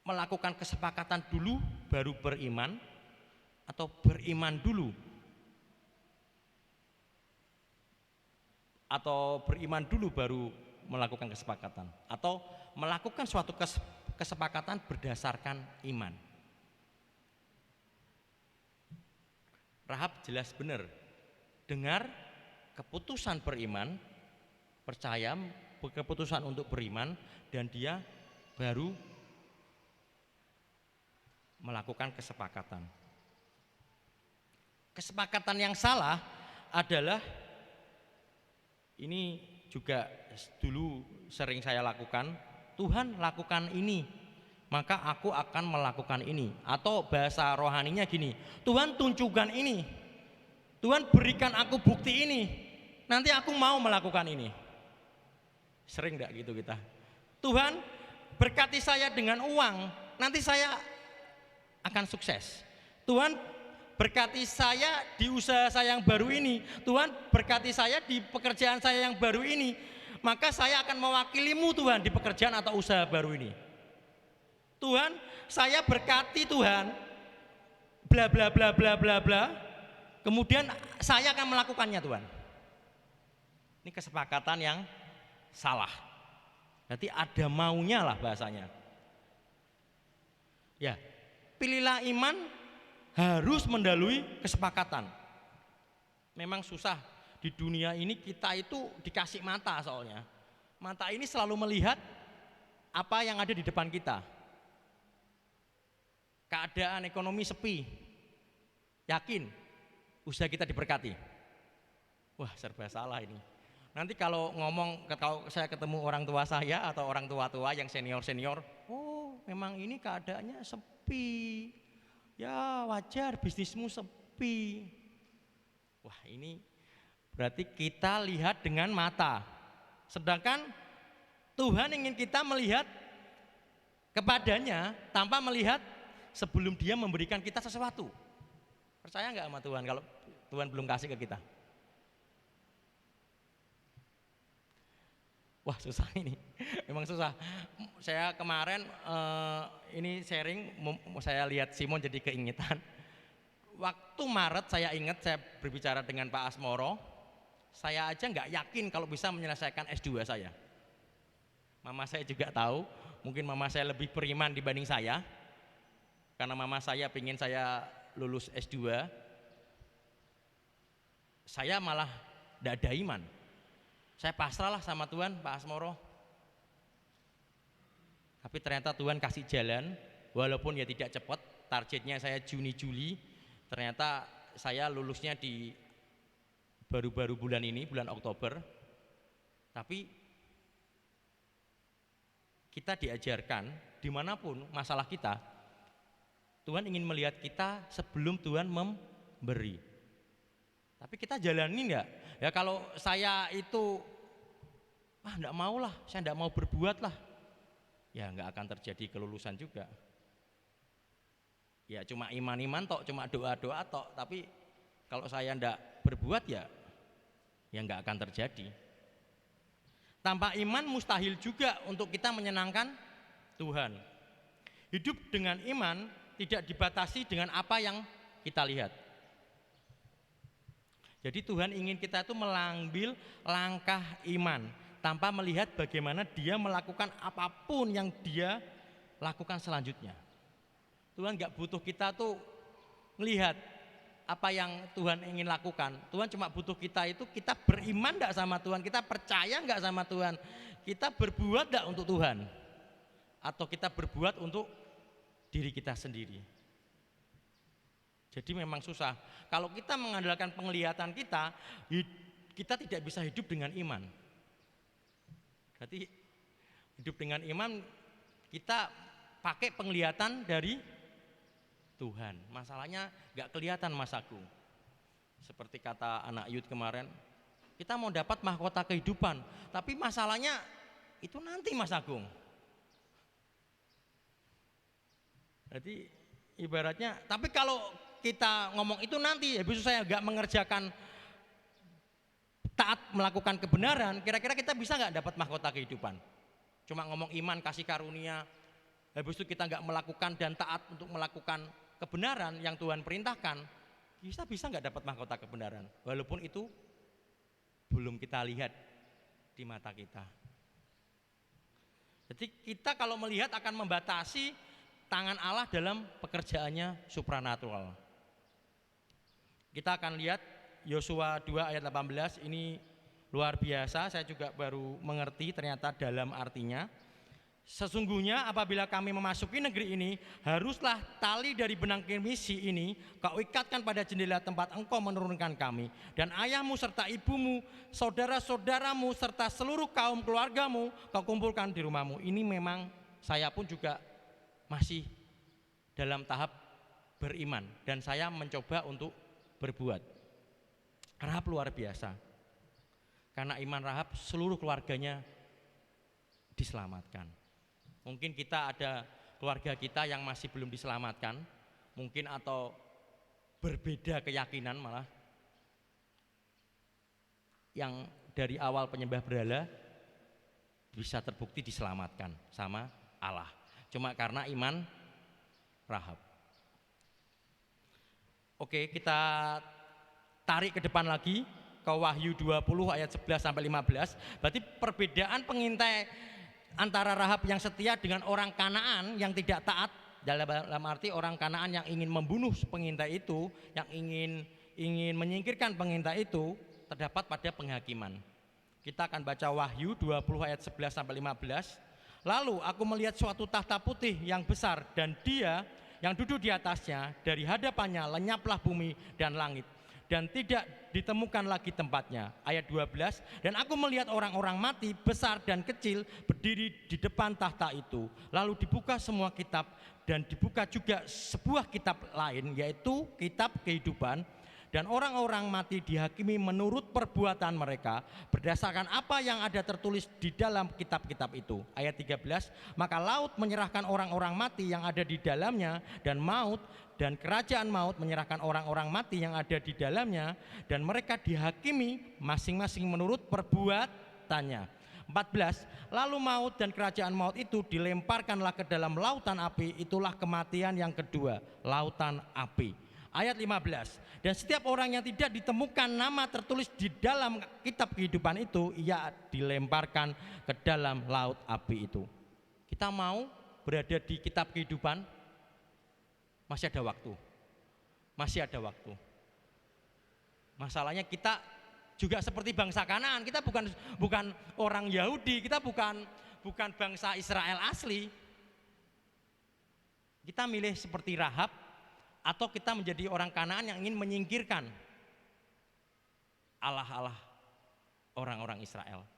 melakukan kesepakatan dulu baru beriman, atau beriman dulu baru melakukan kesepakatan, atau melakukan suatu kesepakatan berdasarkan iman. Rahab jelas benar, dengar keputusan beriman, percaya keputusan untuk beriman, dan dia baru melakukan kesepakatan. Kesepakatan yang salah adalah, ini juga dulu sering saya lakukan, Tuhan lakukan ini, maka aku akan melakukan ini. Atau bahasa rohaninya gini, Tuhan tunjukkan ini, Tuhan berikan aku bukti ini, nanti aku mau melakukan ini. Sering enggak gitu kita? Tuhan berkati saya dengan uang, nanti saya akan sukses. Tuhan berkati saya di usaha saya yang baru ini, Tuhan berkati saya di pekerjaan saya yang baru ini, maka saya akan mewakilimu Tuhan di pekerjaan atau usaha baru ini. Tuhan, saya berkati Tuhan, bla bla bla bla bla bla, kemudian saya akan melakukannya Tuhan. Ini kesepakatan yang salah. Berarti ada maunya lah bahasanya. Ya, pilihlah iman harus mendalui kesepakatan. Memang susah di dunia ini, kita itu dikasih mata, soalnya mata ini selalu melihat apa yang ada di depan kita. Keadaan ekonomi sepi, yakin usaha kita diberkati. Wah, serba salah ini. Nanti kalau saya ketemu orang tua saya atau orang tua-tua yang senior-senior, oh memang ini keadaannya sepi, ya wajar bisnismu sepi. Wah, ini berarti kita lihat dengan mata, sedangkan Tuhan ingin kita melihat kepadanya tanpa melihat sebelum Dia memberikan kita sesuatu. Percaya nggak sama Tuhan kalau Tuhan belum kasih ke kita? Wah, susah ini, memang susah. Saya kemarin ini sharing, saya lihat Simon jadi keingetan. Waktu Maret saya ingat saya berbicara dengan Pak Asmoro, saya aja nggak yakin kalau bisa menyelesaikan S2 saya. Mama saya juga tahu, mungkin mama saya lebih beriman dibanding saya, karena mama saya pengen saya lulus S2, saya malah tidak ada iman. Saya pasrahlah sama Tuhan, Pak Asmoro. Tapi ternyata Tuhan kasih jalan, walaupun ya tidak cepat, targetnya saya Juni-Juli, ternyata saya lulusnya di baru-baru bulan ini, bulan Oktober. Tapi kita diajarkan, dimanapun masalah kita, Tuhan ingin melihat kita sebelum Tuhan memberi. Tapi kita jalani enggak? Ya kalau saya itu enggak mau lah, saya enggak mau berbuat lah, ya enggak akan terjadi kelulusan juga. Ya cuma iman-iman tok, cuma doa-doa tok, tapi kalau saya enggak berbuat ya enggak akan terjadi. Tanpa iman mustahil juga untuk kita menyenangkan Tuhan. Hidup dengan iman tidak dibatasi dengan apa yang kita lihat. Jadi Tuhan ingin kita itu mengambil langkah iman tanpa melihat bagaimana Dia melakukan apapun yang Dia lakukan selanjutnya. Tuhan gak butuh kita tuh melihat apa yang Tuhan ingin lakukan. Tuhan cuma butuh kita itu, kita beriman gak sama Tuhan, kita percaya gak sama Tuhan, kita berbuat gak untuk Tuhan. atau kita berbuat untuk diri kita sendiri. Jadi memang susah. Kalau kita mengandalkan penglihatan kita, kita tidak bisa hidup dengan iman. Berarti hidup dengan iman kita pakai penglihatan dari Tuhan. Masalahnya nggak kelihatan, Mas Agung. Seperti kata anak Yud kemarin, kita mau dapat mahkota kehidupan, tapi masalahnya itu nanti, Mas Agung. Jadi ibaratnya, tapi kalau kita ngomong itu nanti, ya besok saya nggak mengerjakan taat melakukan kebenaran, kira-kira kita bisa nggak dapat mahkota kehidupan? Cuma ngomong iman kasih karunia, habis itu kita nggak melakukan dan taat untuk melakukan kebenaran yang Tuhan perintahkan, kita bisa nggak dapat mahkota kebenaran? Walaupun itu belum kita lihat di mata kita. Jadi kita kalau melihat akan membatasi tangan Allah dalam pekerjaannya supranatural. Kita akan lihat Yosua 2 ayat 18, ini luar biasa, saya juga baru mengerti ternyata dalam artinya. Sesungguhnya apabila kami memasuki negeri ini, haruslah tali dari benang kirmisi ini kau ikatkan pada jendela tempat engkau menurunkan kami. Dan ayahmu serta ibumu, saudara-saudaramu serta seluruh kaum keluargamu kau kumpulkan di rumahmu. Ini memang saya pun juga masih dalam tahap beriman, dan saya mencoba untuk berbuat. Rahab luar biasa, karena iman Rahab seluruh keluarganya diselamatkan. Mungkin kita ada keluarga kita yang masih belum diselamatkan, mungkin atau berbeda keyakinan, malah yang dari awal penyembah berhala bisa terbukti diselamatkan sama Allah, cuma karena iman Rahab. Oke, kita tarik ke depan lagi ke Wahyu 20 ayat 11 sampai 15. Berarti perbedaan pengintai antara Rahab yang setia dengan orang Kanaan yang tidak taat, dalam arti orang Kanaan yang ingin membunuh pengintai itu, yang ingin menyingkirkan pengintai itu, terdapat pada penghakiman. Kita akan baca Wahyu 20 ayat 11 sampai 15. Lalu aku melihat suatu tahta putih yang besar, dan Dia yang duduk di atasnya, dari hadapannya lenyaplah bumi dan langit, dan tidak ditemukan lagi tempatnya. Ayat 12, dan aku melihat orang-orang mati besar dan kecil berdiri di depan tahta itu. Lalu dibuka semua kitab, dan dibuka juga sebuah kitab lain, yaitu kitab kehidupan. Dan orang-orang mati dihakimi menurut perbuatan mereka berdasarkan apa yang ada tertulis di dalam kitab-kitab itu. Ayat 13, maka laut menyerahkan orang-orang mati yang ada di dalamnya, dan maut dan kerajaan maut menyerahkan orang-orang mati yang ada di dalamnya, dan mereka dihakimi masing-masing menurut perbuatannya. 14, lalu maut dan kerajaan maut itu dilemparkanlah ke dalam lautan api. Itulah kematian yang kedua, lautan api. Ayat 15, dan setiap orang yang tidak ditemukan nama tertulis di dalam kitab kehidupan itu, ia dilemparkan ke dalam laut api itu. Kita mau berada di kitab kehidupan? Masih ada waktu. Masih ada waktu. Masalahnya kita juga seperti bangsa Kanaan, kita bukan orang Yahudi, kita bukan bangsa Israel asli. Kita milih seperti Rahab, atau kita menjadi orang Kanaan yang ingin menyingkirkan Allah-Allah orang-orang Israel.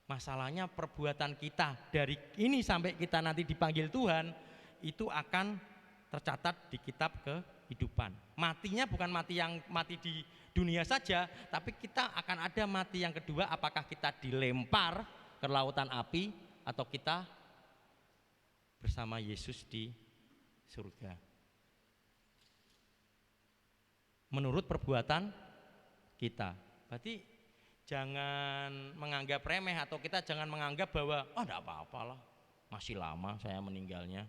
Masalahnya perbuatan kita dari ini sampai kita nanti dipanggil Tuhan itu akan tercatat di kitab kehidupan. Matinya bukan mati yang mati di dunia saja, tapi kita akan ada mati yang kedua, apakah kita dilempar ke lautan api atau kita bersama Yesus di surga. Menurut perbuatan kita. Berarti jangan menganggap remeh, atau kita jangan menganggap bahwa enggak apa-apalah, masih lama saya meninggalnya.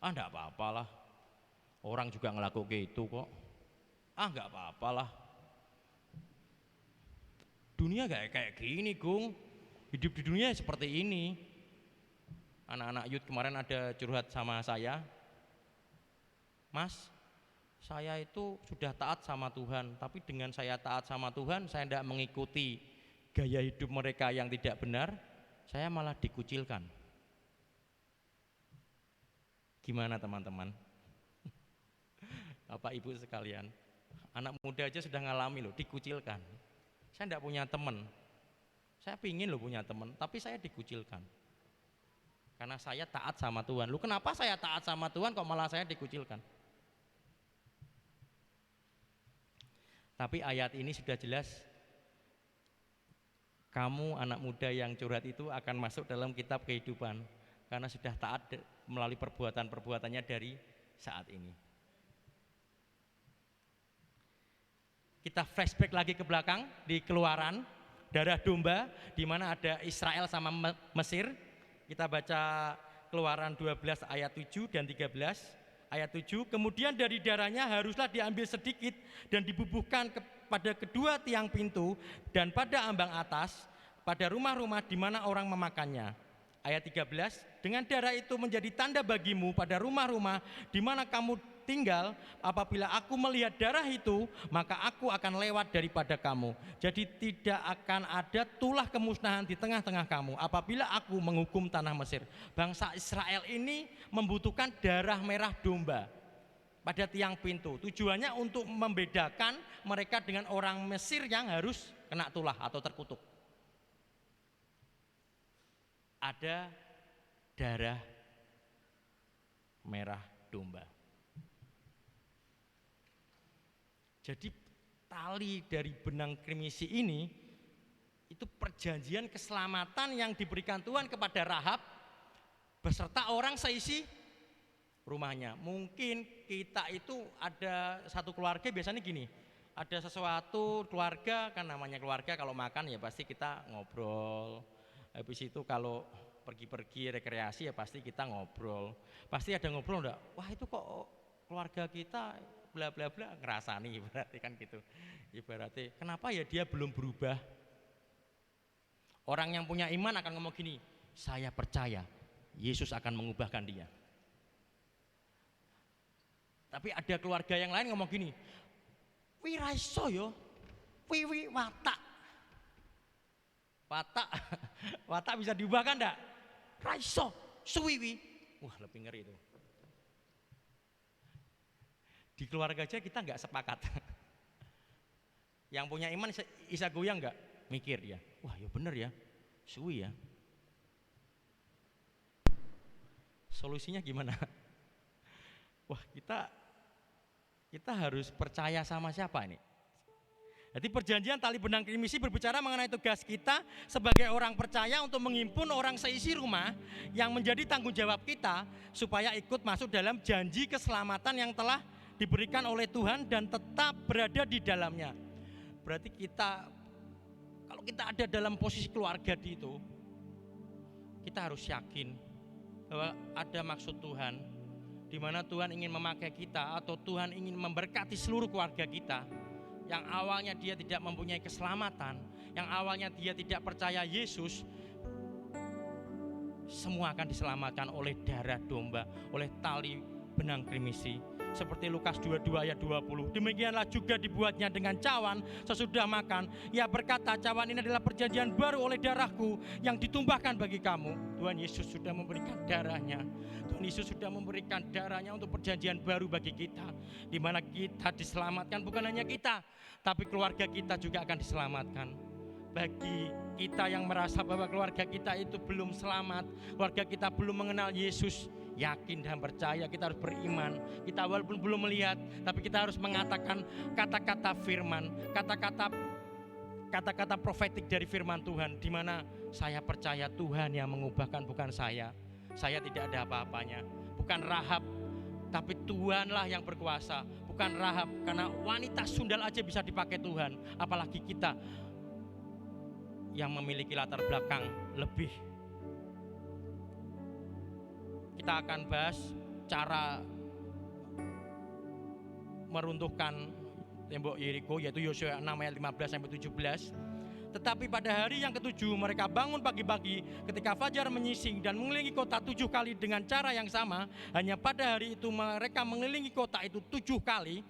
Enggak apa-apalah, orang juga ngelakuin gitu kok. Enggak apa-apalah. Dunia gak kayak gini, Gung. Hidup di dunia seperti ini. Anak-anak youth kemarin ada curhat sama saya, Mas, saya itu sudah taat sama Tuhan, tapi dengan saya taat sama Tuhan, saya tidak mengikuti gaya hidup mereka yang tidak benar, saya malah dikucilkan. Gimana teman-teman? Bapak Ibu sekalian, anak muda aja sudah ngalami loh, dikucilkan. Saya tidak punya teman, saya pingin loh punya teman, tapi saya dikucilkan. Karena saya taat sama Tuhan. Lu kenapa saya taat sama Tuhan kok malah saya dikucilkan? Tapi ayat ini sudah jelas, kamu anak muda yang curhat itu akan masuk dalam kitab kehidupan karena sudah taat melalui perbuatan-perbuatannya dari saat ini. Kita flashback lagi ke belakang di Keluaran, darah domba di mana ada Israel sama Mesir. Kita baca Keluaran 12 ayat 7 dan 13. Ayat 7, kemudian dari darahnya haruslah diambil sedikit dan dibubuhkan kepada kedua tiang pintu dan pada ambang atas, pada rumah-rumah di mana orang memakannya. Ayat 13, dengan darah itu menjadi tanda bagimu pada rumah-rumah di mana kamu tinggal. Apabila aku melihat darah itu, maka aku akan lewat daripada kamu. Jadi tidak akan ada tulah kemusnahan di tengah-tengah kamu apabila aku menghukum tanah Mesir. Bangsa Israel ini membutuhkan darah merah domba pada tiang pintu. Tujuannya untuk membedakan mereka dengan orang Mesir yang harus kena tulah atau terkutuk. Ada darah merah domba. Jadi tali dari benang krimisi ini itu perjanjian keselamatan yang diberikan Tuhan kepada Rahab beserta orang seisi rumahnya. Mungkin kita itu ada satu keluarga biasanya gini, ada sesuatu keluarga, kan namanya keluarga kalau makan ya pasti kita ngobrol. Habis itu kalau pergi-pergi rekreasi ya pasti kita ngobrol. Pasti ada ngobrol enggak? Wah itu kok keluarga kita bla bla bla, ngerasani berarti kan gitu. Ibaratnya kenapa ya dia belum berubah? Orang yang punya iman akan ngomong gini, saya percaya Yesus akan mengubahkan dia. Tapi ada keluarga yang lain ngomong gini, wi raiso yo, wi watak. Watak bisa diubahkan enggak? Raiso, suwiwi. Wah lebih ngeri itu. Di keluarga aja kita nggak sepakat. Yang punya iman bisa goyang nggak? Mikir dia, wah ya bener ya, suwi ya. Solusinya gimana? Wah kita harus percaya sama siapa ini? Jadi perjanjian tali benang krimisi berbicara mengenai tugas kita sebagai orang percaya untuk menghimpun orang seisi rumah yang menjadi tanggung jawab kita supaya ikut masuk dalam janji keselamatan yang telah diberikan oleh Tuhan dan tetap berada di dalamnya. Berarti kita, kalau kita ada dalam posisi keluarga di itu, kita harus yakin bahwa ada maksud Tuhan, di mana Tuhan ingin memakai kita atau Tuhan ingin memberkati seluruh keluarga kita. Yang awalnya dia tidak mempunyai keselamatan, yang awalnya dia tidak percaya Yesus, semua akan diselamatkan oleh darah domba, oleh tali benang krimisi. Seperti Lukas 22 ayat 20. Demikianlah juga dibuatnya dengan cawan sesudah makan. Ia berkata, cawan ini adalah perjanjian baru oleh darahku yang ditumpahkan bagi kamu. Tuhan Yesus sudah memberikan darahnya. Tuhan Yesus sudah memberikan darahnya untuk perjanjian baru bagi kita, di mana kita diselamatkan, bukan hanya kita, tapi keluarga kita juga akan diselamatkan. Bagi kita yang merasa bahwa keluarga kita itu belum selamat, keluarga kita belum mengenal Yesus, yakin dan percaya, kita harus beriman. Kita walaupun belum melihat, tapi kita harus mengatakan kata-kata firman, kata-kata profetik dari firman Tuhan, di mana saya percaya Tuhan yang mengubahkan, bukan saya. Saya tidak ada apa-apanya. Bukan Rahab, tapi Tuhanlah yang berkuasa. Bukan Rahab, karena wanita sundal aja bisa dipakai Tuhan, apalagi kita yang memiliki latar belakang lebih. Kita akan bahas cara meruntuhkan tembok Yeriko, yaitu Yosua 6 ayat 15 sampai 17. Tetapi pada hari yang ketujuh mereka bangun pagi-pagi ketika fajar menyising dan mengelilingi kota 7 kali dengan cara yang sama. Hanya pada hari itu mereka mengelilingi kota itu 7 kali.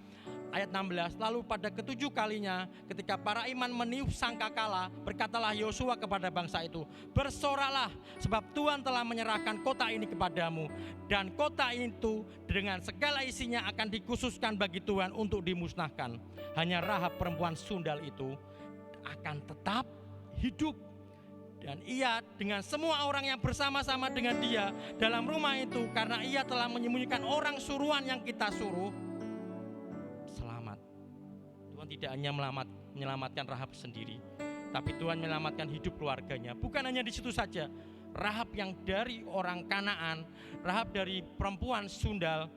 ayat 16, lalu pada ketujuh kalinya ketika para iman meniup sangkakala, berkatalah Yosua kepada bangsa itu, bersoraklah sebab Tuhan telah menyerahkan kota ini kepadamu, dan kota itu dengan segala isinya akan dikhususkan bagi Tuhan untuk dimusnahkan. Hanya Rahab perempuan sundal itu akan tetap hidup, dan ia dengan semua orang yang bersama-sama dengan dia dalam rumah itu, karena ia telah menyembunyikan orang suruhan yang kita suruh, selamat. Tuhan tidak hanya menyelamatkan Rahab sendiri, tapi Tuhan menyelamatkan hidup keluarganya. Bukan hanya di situ saja, Rahab yang dari orang Kanaan, Rahab dari perempuan sundal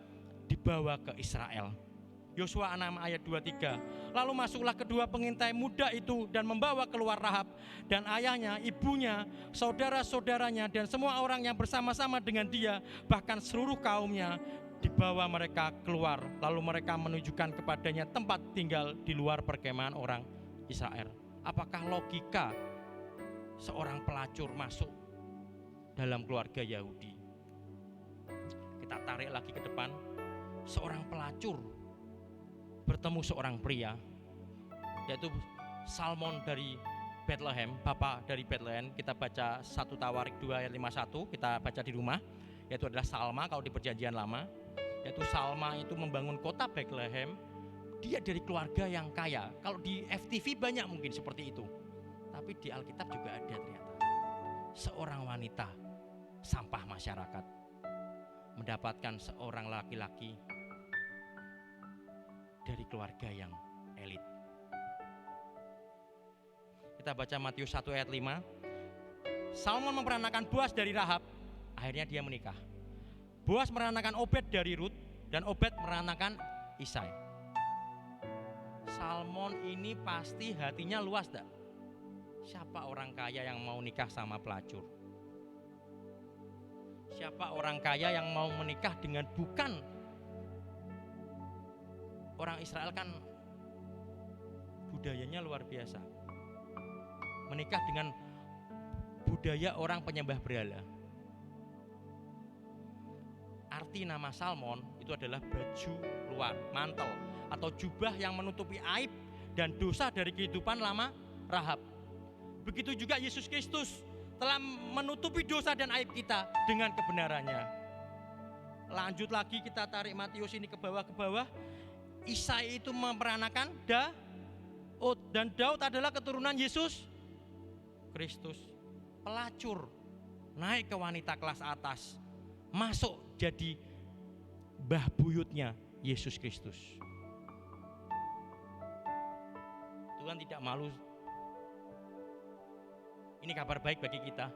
dibawa ke Israel. Yosua 6 ayat 23. Lalu masuklah kedua pengintai muda itu dan membawa keluar Rahab dan ayahnya, ibunya, saudara-saudaranya dan semua orang yang bersama-sama dengan dia, bahkan seluruh kaumnya, dibawa mereka keluar. Lalu mereka menunjukkan kepadanya tempat tinggal di luar perkemahan orang Israel. Apakah logika seorang pelacur masuk dalam keluarga Yahudi? Kita tarik lagi ke depan. Seorang pelacur bertemu seorang pria, yaitu Salmon dari Bethlehem, bapak dari Bethlehem. Kita baca 1 Tawarik 2 ayat 51, kita baca di rumah, yaitu adalah Salma kalau di perjanjian lama. Yaitu Salma itu membangun kota Bethlehem. Dia dari keluarga yang kaya. Kalau di FTV banyak mungkin seperti itu, tapi di Alkitab juga ada ternyata. Seorang wanita sampah masyarakat mendapatkan seorang laki-laki dari keluarga yang elit. Kita baca Matius 1 ayat 5. Salmon memperanakan Boas dari Rahab, akhirnya dia menikah. Boas meranakan Obed dari Rut, dan Obed meranakan Isai. Salmon ini pasti hatinya luas tak? Siapa orang kaya yang mau nikah sama pelacur? Siapa orang kaya yang mau menikah dengan bukan orang Israel? Kan budayanya luar biasa. Menikah dengan budaya orang penyembah berhala. Arti nama Salmon itu adalah baju luar, mantel atau jubah yang menutupi aib dan dosa dari kehidupan lama Rahab. Begitu juga Yesus Kristus telah menutupi dosa dan aib kita dengan kebenarannya. Lanjut lagi kita tarik Matius ini ke bawah. Isai itu memperanakan Daud, dan Daud adalah keturunan Yesus Kristus. Pelacur naik ke wanita kelas atas, masuk jadi mbah buyutnya Yesus Kristus. Tuhan tidak malu. Ini kabar baik bagi kita.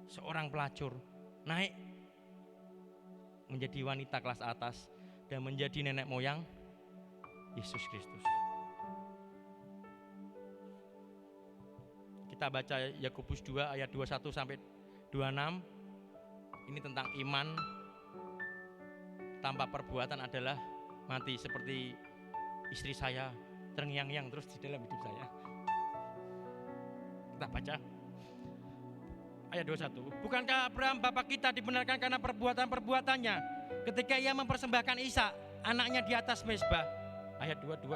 Seorang pelacur naik menjadi wanita kelas atas dan menjadi nenek moyang Yesus Kristus. Kita baca Yakobus 2 ayat 21 sampai 26. Ini tentang iman tanpa perbuatan adalah mati, seperti istri saya terngiang-ngiang terus di dalam hidup saya. Kita baca ayat 21. Bukankah Abraham bapak kita dibenarkan karena perbuatan-perbuatannya ketika ia mempersembahkan Ishak anaknya di atas mezbah? Ayat 22.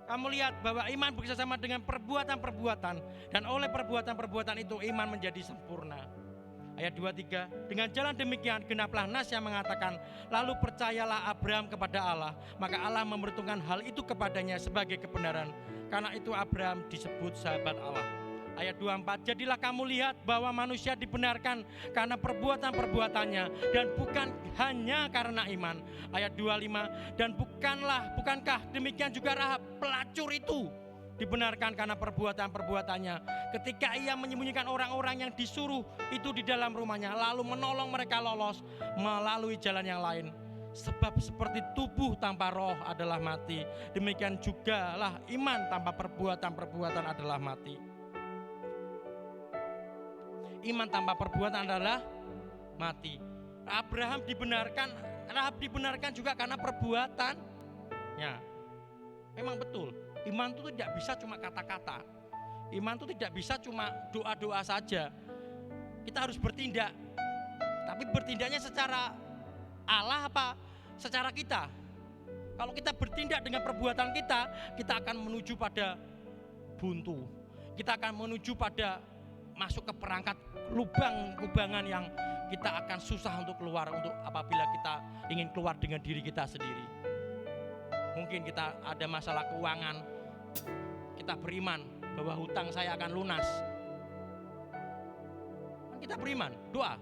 Kamu lihat bahwa iman bekerjasama dengan perbuatan-perbuatan, dan oleh perbuatan-perbuatan itu iman menjadi sempurna. Ayat 23. Dengan jalan demikian genaplah nas yang mengatakan, lalu percayalah Abraham kepada Allah, maka Allah memperhitungkan hal itu kepadanya sebagai kebenaran. Karena itu Abraham disebut sahabat Allah. Ayat 24, jadilah kamu lihat bahwa manusia dibenarkan karena perbuatan-perbuatannya dan bukan hanya karena iman. Ayat 25, dan bukankah demikian juga Rahab pelacur itu dibenarkan karena perbuatan-perbuatannya ketika ia menyembunyikan orang-orang yang disuruh itu di dalam rumahnya, lalu menolong mereka lolos melalui jalan yang lain. Sebab seperti tubuh tanpa roh adalah mati, demikian jugalah iman tanpa perbuatan-perbuatan adalah mati. Iman tanpa perbuatan adalah mati. Rahab dibenarkan juga karena perbuatannya. Memang betul, iman itu tidak bisa cuma kata-kata. Iman itu tidak bisa cuma doa-doa saja. Kita harus bertindak. Tapi bertindaknya secara Allah apa secara kita. Kalau kita bertindak dengan perbuatan kita akan menuju pada buntu. Kita akan menuju pada masuk ke perangkat lubang-lubangan yang kita akan susah untuk keluar apabila kita ingin keluar dengan diri kita sendiri. Mungkin kita ada masalah keuangan, kita beriman bahwa hutang saya akan lunas. Kita beriman, doa.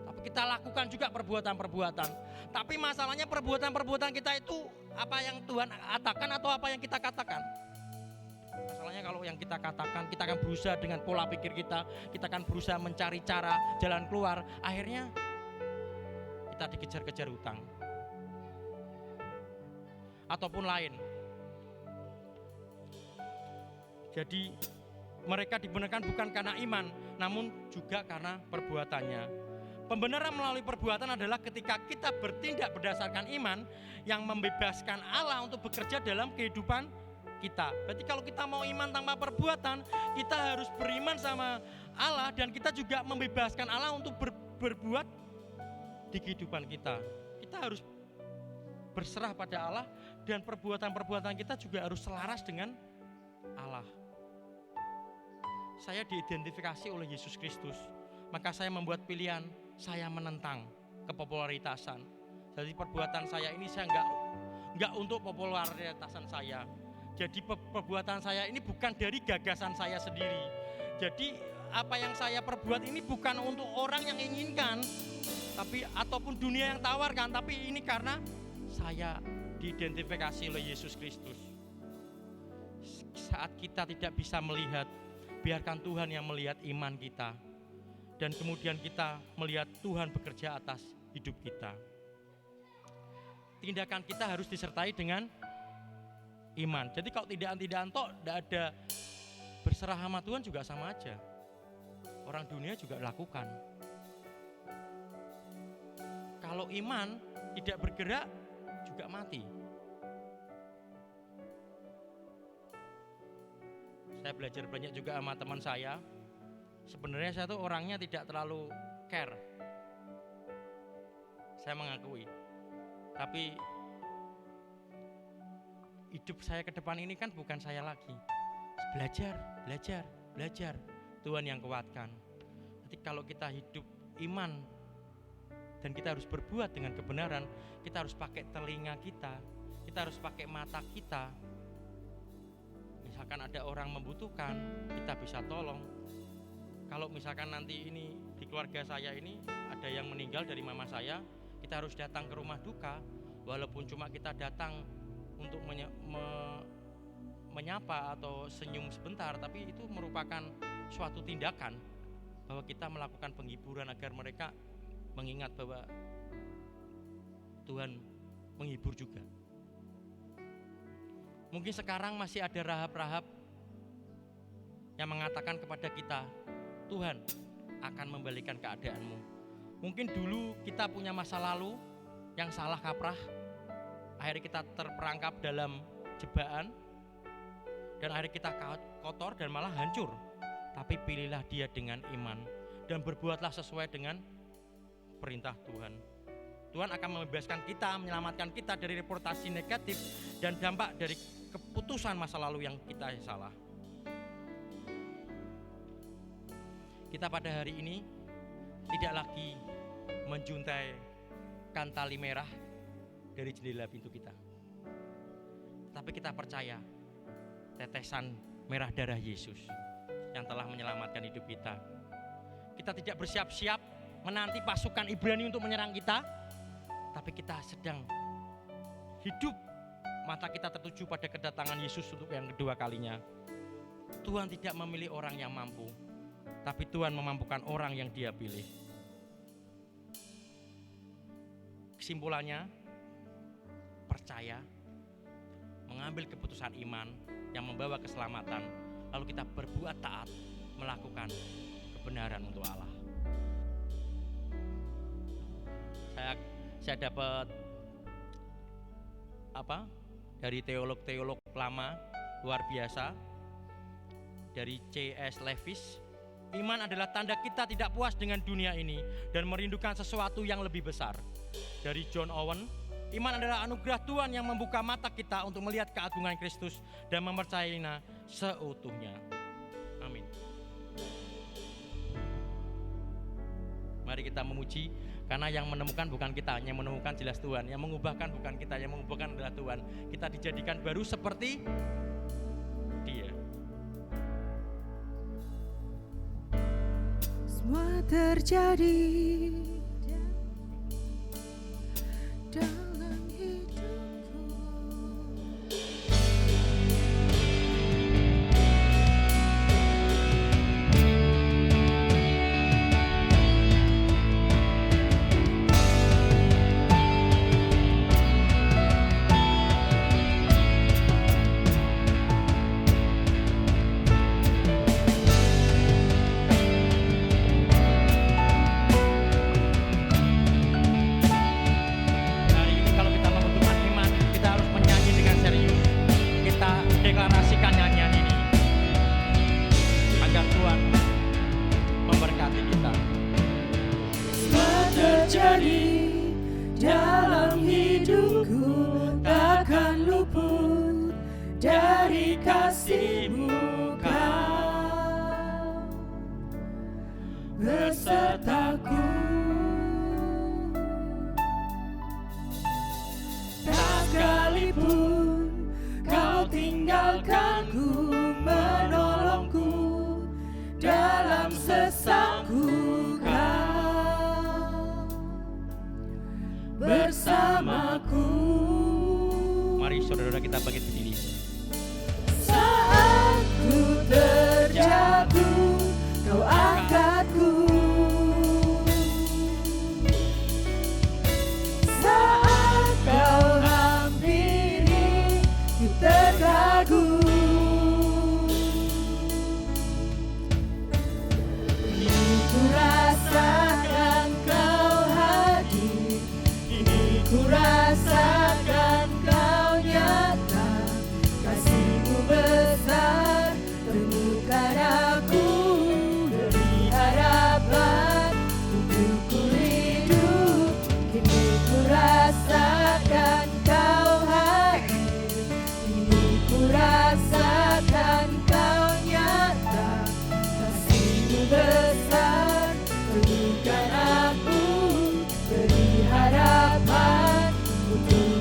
Tapi kita lakukan juga perbuatan-perbuatan. Tapi masalahnya perbuatan-perbuatan kita itu apa yang Tuhan katakan atau apa yang kita katakan. Masalahnya kalau yang kita katakan, kita akan berusaha dengan pola pikir kita akan berusaha mencari cara jalan keluar, akhirnya kita dikejar-kejar hutang. Ataupun lain. Jadi mereka dibenarkan bukan karena iman, namun juga karena perbuatannya. Pembenaran melalui perbuatan adalah ketika kita bertindak berdasarkan iman yang membebaskan Allah untuk bekerja dalam kehidupan kita. Berarti kalau kita mau iman tanpa perbuatan, kita harus beriman sama Allah dan kita juga membebaskan Allah untuk berbuat di kehidupan kita. Kita harus berserah pada Allah dan perbuatan-perbuatan kita juga harus selaras dengan Allah. Saya diidentifikasi oleh Yesus Kristus, maka saya membuat pilihan, saya menentang kepopularitasan. Jadi perbuatan saya ini saya enggak untuk popularitasan saya. Jadi perbuatan saya ini bukan dari gagasan saya sendiri. Jadi apa yang saya perbuat ini bukan untuk orang yang inginkan, tapi ataupun dunia yang tawarkan, tapi ini karena saya diidentifikasi oleh Yesus Kristus. Saat kita tidak bisa melihat, biarkan Tuhan yang melihat iman kita. Dan kemudian kita melihat Tuhan bekerja atas hidup kita. Tindakan kita harus disertai dengan iman. Jadi kalau tidak ada berserah sama Tuhan juga sama aja. Orang dunia juga lakukan. Kalau iman tidak bergerak juga mati. Saya belajar banyak juga sama teman saya. Sebenarnya saya tuh orangnya tidak terlalu care. Saya mengakui. Tapi hidup saya ke depan ini kan bukan saya lagi. Belajar. Tuhan yang kuatkan. Jadi kalau kita hidup iman dan kita harus berbuat dengan kebenaran, kita harus pakai telinga kita harus pakai mata kita. Misalkan ada orang membutuhkan, kita bisa tolong. Kalau misalkan nanti ini di keluarga saya ini ada yang meninggal dari mama saya, kita harus datang ke rumah duka, walaupun cuma kita datang untuk menyapa atau senyum sebentar, tapi itu merupakan suatu tindakan bahwa kita melakukan penghiburan agar mereka mengingat bahwa Tuhan menghibur juga. Mungkin sekarang masih ada rahab-rahab yang mengatakan kepada kita, Tuhan akan membalikan keadaanmu. Mungkin dulu kita punya masa lalu yang salah kaprah, akhirnya kita terperangkap dalam jebakan, dan akhirnya kita kotor dan malah hancur. Tapi pilihlah dia dengan iman dan berbuatlah sesuai dengan perintah Tuhan. Tuhan akan membebaskan kita, menyelamatkan kita dari reputasi negatif dan dampak dari keputusan masa lalu yang kita salah. Kita pada hari ini tidak lagi menjuntai tali merah dari jendela pintu kita. Tapi kita percaya tetesan merah darah Yesus yang telah menyelamatkan hidup kita. Kita tidak bersiap-siap menanti pasukan Ibrani untuk menyerang kita, tapi kita sedang hidup, mata kita tertuju pada kedatangan Yesus untuk yang kedua kalinya. Tuhan tidak memilih orang yang mampu, tapi Tuhan memampukan orang yang Dia pilih. Kesimpulannya, percaya, mengambil keputusan iman yang membawa keselamatan, lalu kita berbuat taat, melakukan kebenaran untuk Allah. Saya dapat dari teolog-teolog lama luar biasa, dari C.S. Lewis. Iman adalah tanda kita tidak puas dengan dunia ini dan merindukan sesuatu yang lebih besar. Dari John Owen, iman adalah anugerah Tuhan yang membuka mata kita untuk melihat keagungan Kristus dan mempercayainya seutuhnya. Amin. Mari kita memuji, karena yang menemukan bukan kita, yang menemukan jelas Tuhan. Yang mengubahkan bukan kita, yang mengubahkan adalah Tuhan. Kita dijadikan baru seperti Dia. Semua terjadi dalam hidupku. Hari ini kalau kita membutuhkan iman, kita harus menyanyi dengan serius. Kita deklarasikan nyanyian ini agar Tuhan memberkati kita. Semua terjadi dalam hidupku, takkan luput dari kasih-Mu. Kau besertaku, tak sekalipun Kau tinggalkanku, menolongku dalam sesakku. Kau bersamaku. Mari saudara kita bangkit berdiri. Saat ku terjatuh, Kau angkatku. Saat Kau hampiri, ku terkagum. Kini ku rasakan Kau hadir, kini ku rasakan Kau nyata. Kasih-Mu besar, temukan aku, beri harapan untuk ku hidup. Kini ku rasakan Kau hadir, kini ku rasakan Kau nyata. Kasih-Mu besar, temukan aku, beri harapan untuk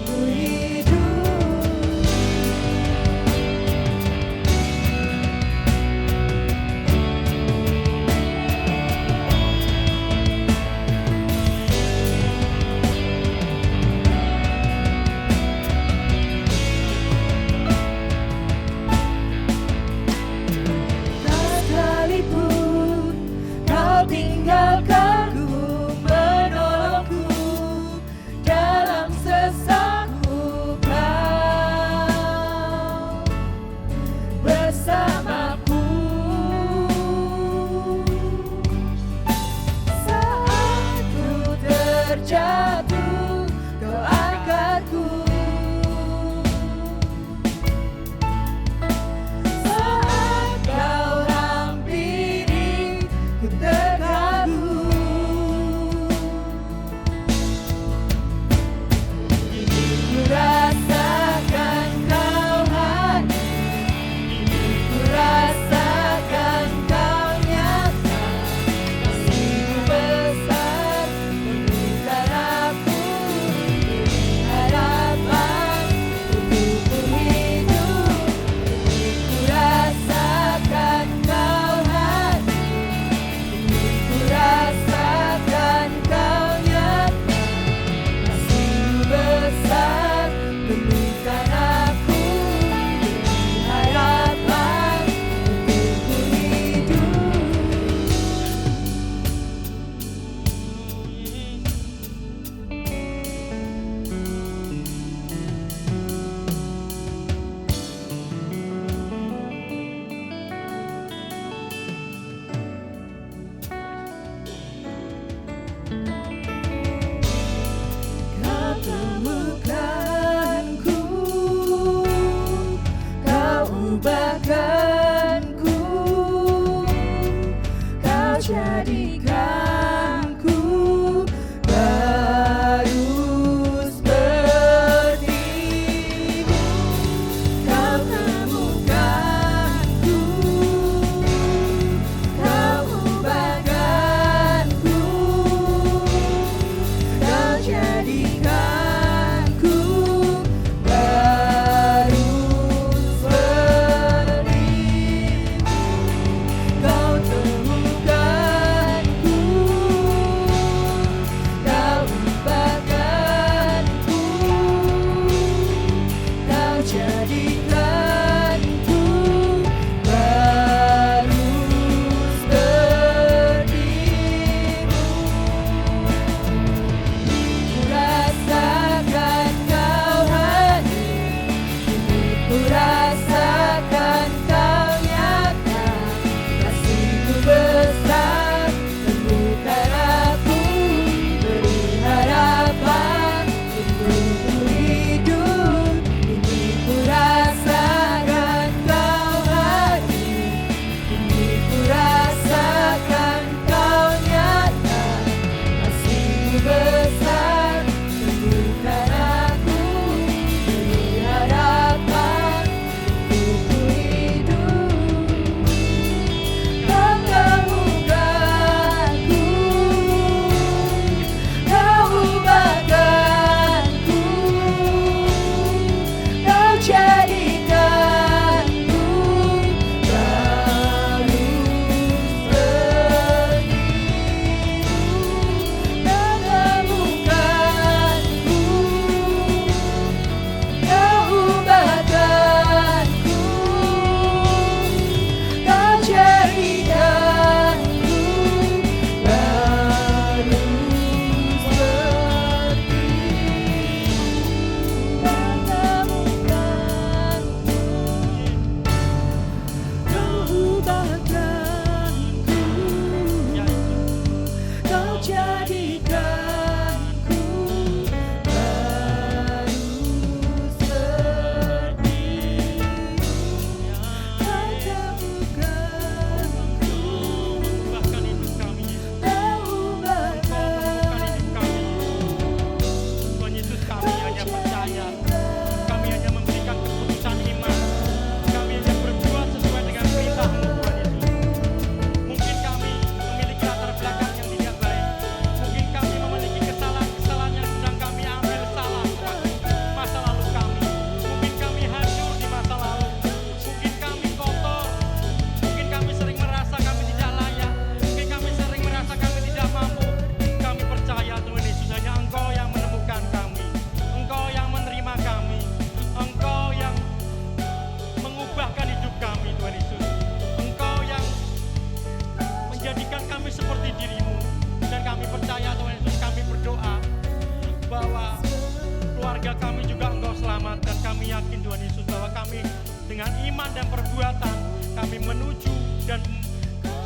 keluarga kami juga Engkau selamatkan. Kami yakin Tuhan Yesus bahwa kami dengan iman dan perbuatan kami menuju dan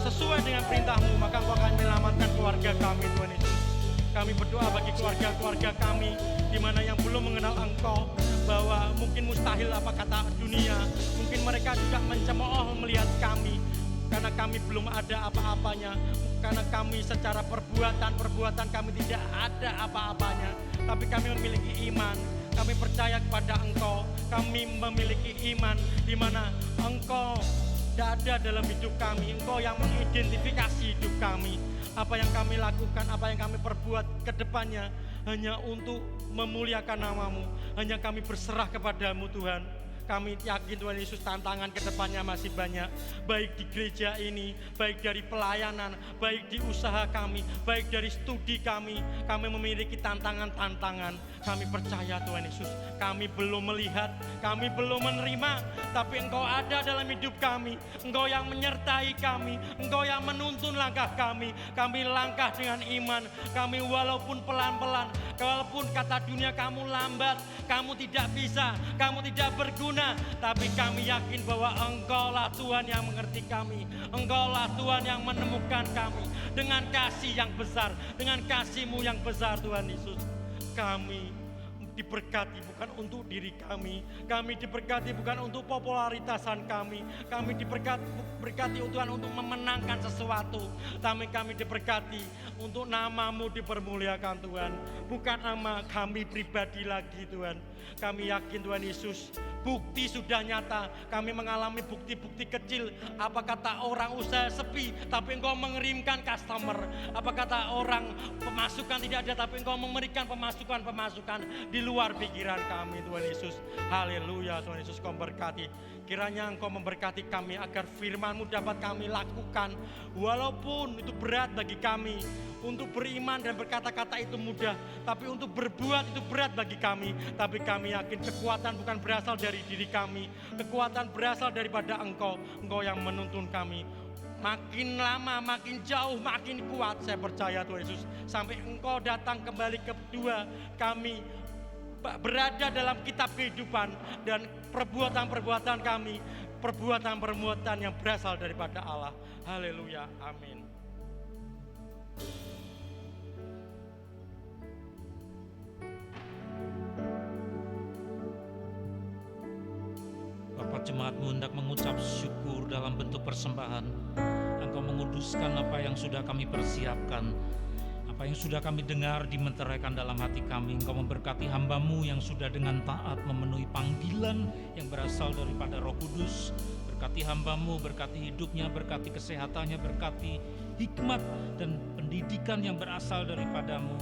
sesuai dengan perintah-Mu, maka Engkau akan menyelamatkan keluarga kami Tuhan Yesus. Kami berdoa bagi keluarga-keluarga kami di mana yang belum mengenal Engkau, bahwa mungkin mustahil apa kata dunia, mungkin mereka juga mencemooh melihat kami karena kami belum ada apa-apanya, karena kami secara perbuatan kami tidak ada apa-apanya, tapi kami memiliki iman. Kami percaya kepada Engkau, kami memiliki iman di mana Engkau ada dalam hidup kami. Engkau yang mengidentifikasi hidup kami. Apa yang kami lakukan, apa yang kami perbuat ke depannya hanya untuk memuliakan nama-Mu. Hanya kami berserah kepada-Mu Tuhan. Kami yakin Tuhan Yesus tantangan ke depannya masih banyak. Baik di gereja ini, baik dari pelayanan, baik di usaha kami, baik dari studi kami. Kami memiliki tantangan-tantangan. Kami percaya Tuhan Yesus, kami belum melihat, kami belum menerima, tapi Engkau ada dalam hidup kami. Engkau yang menyertai kami, Engkau yang menuntun langkah kami. Kami langkah dengan iman. Kami walaupun pelan-pelan, walaupun kata dunia kamu lambat, kamu tidak bisa, kamu tidak berguna, tapi kami yakin bahwa Engkaulah Tuhan yang mengerti kami. Engkaulah Tuhan yang menemukan kami dengan kasih yang besar, dengan kasih-Mu yang besar Tuhan Yesus. Kami diberkati bukan untuk diri kami diberkati bukan untuk popularitasan kami diberkati Tuhan untuk memenangkan sesuatu, tapi kami diberkati untuk nama-Mu dipermuliakan Tuhan, bukan nama kami pribadi lagi Tuhan. Kami yakin Tuhan Yesus, bukti sudah nyata. Kami mengalami bukti-bukti kecil. Apa kata orang usaha sepi, tapi Engkau mengirimkan customer. Apa kata orang pemasukan tidak ada, tapi Engkau memberikan pemasukan di luar pikiran kami Tuhan Yesus. Haleluya Tuhan Yesus, Kau berkati. Kiranya Engkau memberkati kami agar firman-Mu dapat kami lakukan. Walaupun itu berat bagi kami. Untuk beriman dan berkata-kata itu mudah, tapi untuk berbuat itu berat bagi kami. Tapi kami yakin kekuatan bukan berasal dari diri kami. Kekuatan berasal daripada Engkau. Engkau yang menuntun kami. Makin lama, makin jauh, makin kuat. Saya percaya Tuhan Yesus, sampai Engkau datang kembali kedua, kami berada dalam kitab kehidupan. Dan perbuatan-perbuatan kami, perbuatan-perbuatan yang berasal daripada Allah. Haleluya, amin. Bapak jemaat-Mu hendak mengucap syukur dalam bentuk persembahan. Engkau menguduskan apa yang sudah kami persiapkan, apa yang sudah kami dengar dimeteraikan dalam hati kami. Engkau memberkati hamba-Mu yang sudah dengan taat memenuhi panggilan yang berasal daripada Roh Kudus. Berkati hamba-Mu, berkati hidupnya, berkati kesehatannya, berkati hikmat dan pendidikan yang berasal daripada-Mu.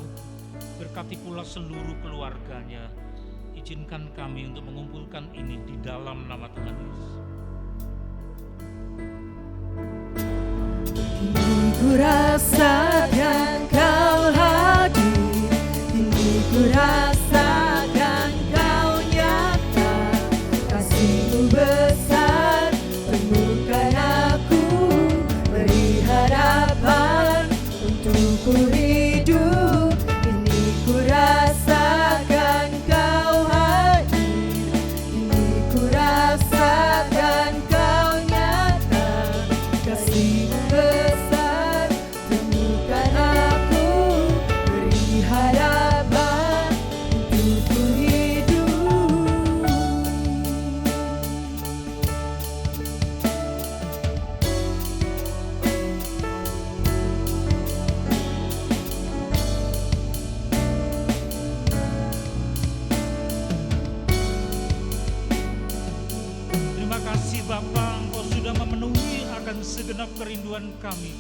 Berkati pula seluruh keluarganya. Izinkan kami untuk mengumpulkan ini di dalam nama Tuhan Yesus. Kini ku rasakan Kau hadir, kini ku rasakan Kau nyata. Kasih-Mu besar temukan aku, beri harapan untuk ku hidup. Kini ku rasakan Kau hadir, kini ku rasakan Kau nyata. Kasih-Mu besar temukan aku, beri harapan untuk ku hidup. Terima kasih Bapa, Engkau sudah memenuhi akan segenap kerinduan kami.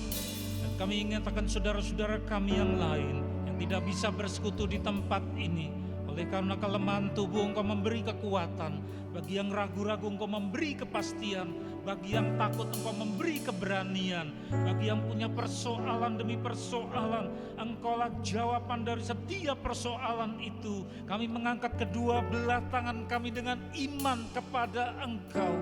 Dan kami ingatkan saudara-saudara kami yang lain yang tidak bisa bersekutu di tempat ini. Oleh karena kelemahan tubuh, Engkau memberi kekuatan. Bagi yang ragu-ragu, Engkau memberi kepastian. Bagi yang takut, Engkau memberi keberanian. Bagi yang punya persoalan demi persoalan, Engkaulah jawaban dari setiap persoalan itu. Kami mengangkat kedua belah tangan kami dengan iman kepada Engkau.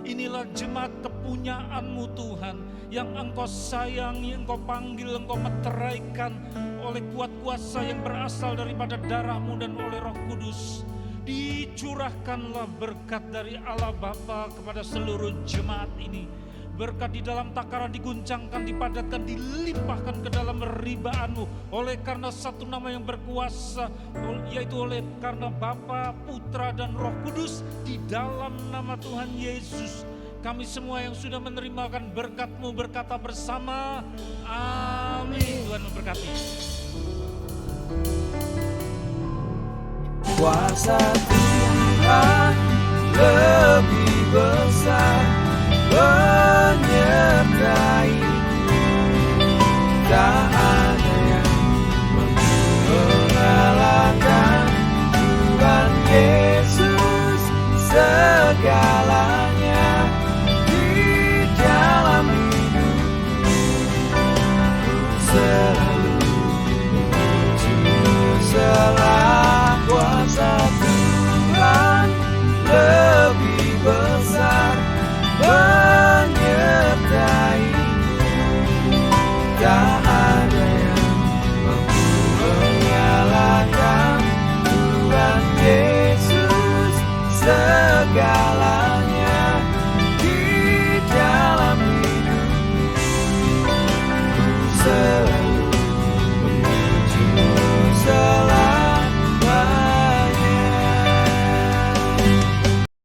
Inilah jemaat kepunyaan-Mu Tuhan, yang Engkau sayangi, Engkau panggil, Engkau meteraikan oleh kuat kuasa yang berasal daripada darah-Mu dan oleh Roh Kudus. Curahkanlah berkat dari Allah Bapa kepada seluruh jemaat ini. Berkat di dalam takaran diguncangkan, dipadatkan, dilimpahkan ke dalam riba-Mu oleh karena satu nama yang berkuasa, yaitu oleh karena Bapa, Putra dan Roh Kudus, di dalam nama Tuhan Yesus. Kami semua yang sudah menerimakan berkat-Mu berkata bersama, amin. Tuhan memberkati. Kuasa Tuhan lebih besar menyertai-Ku, tak ada yang mengalahkan Tuhan Yesus. Segalanya di dalam hidupku, ku selalu memuji selah. Kuasa Tuhan lebih besar menyertai-Ku, tak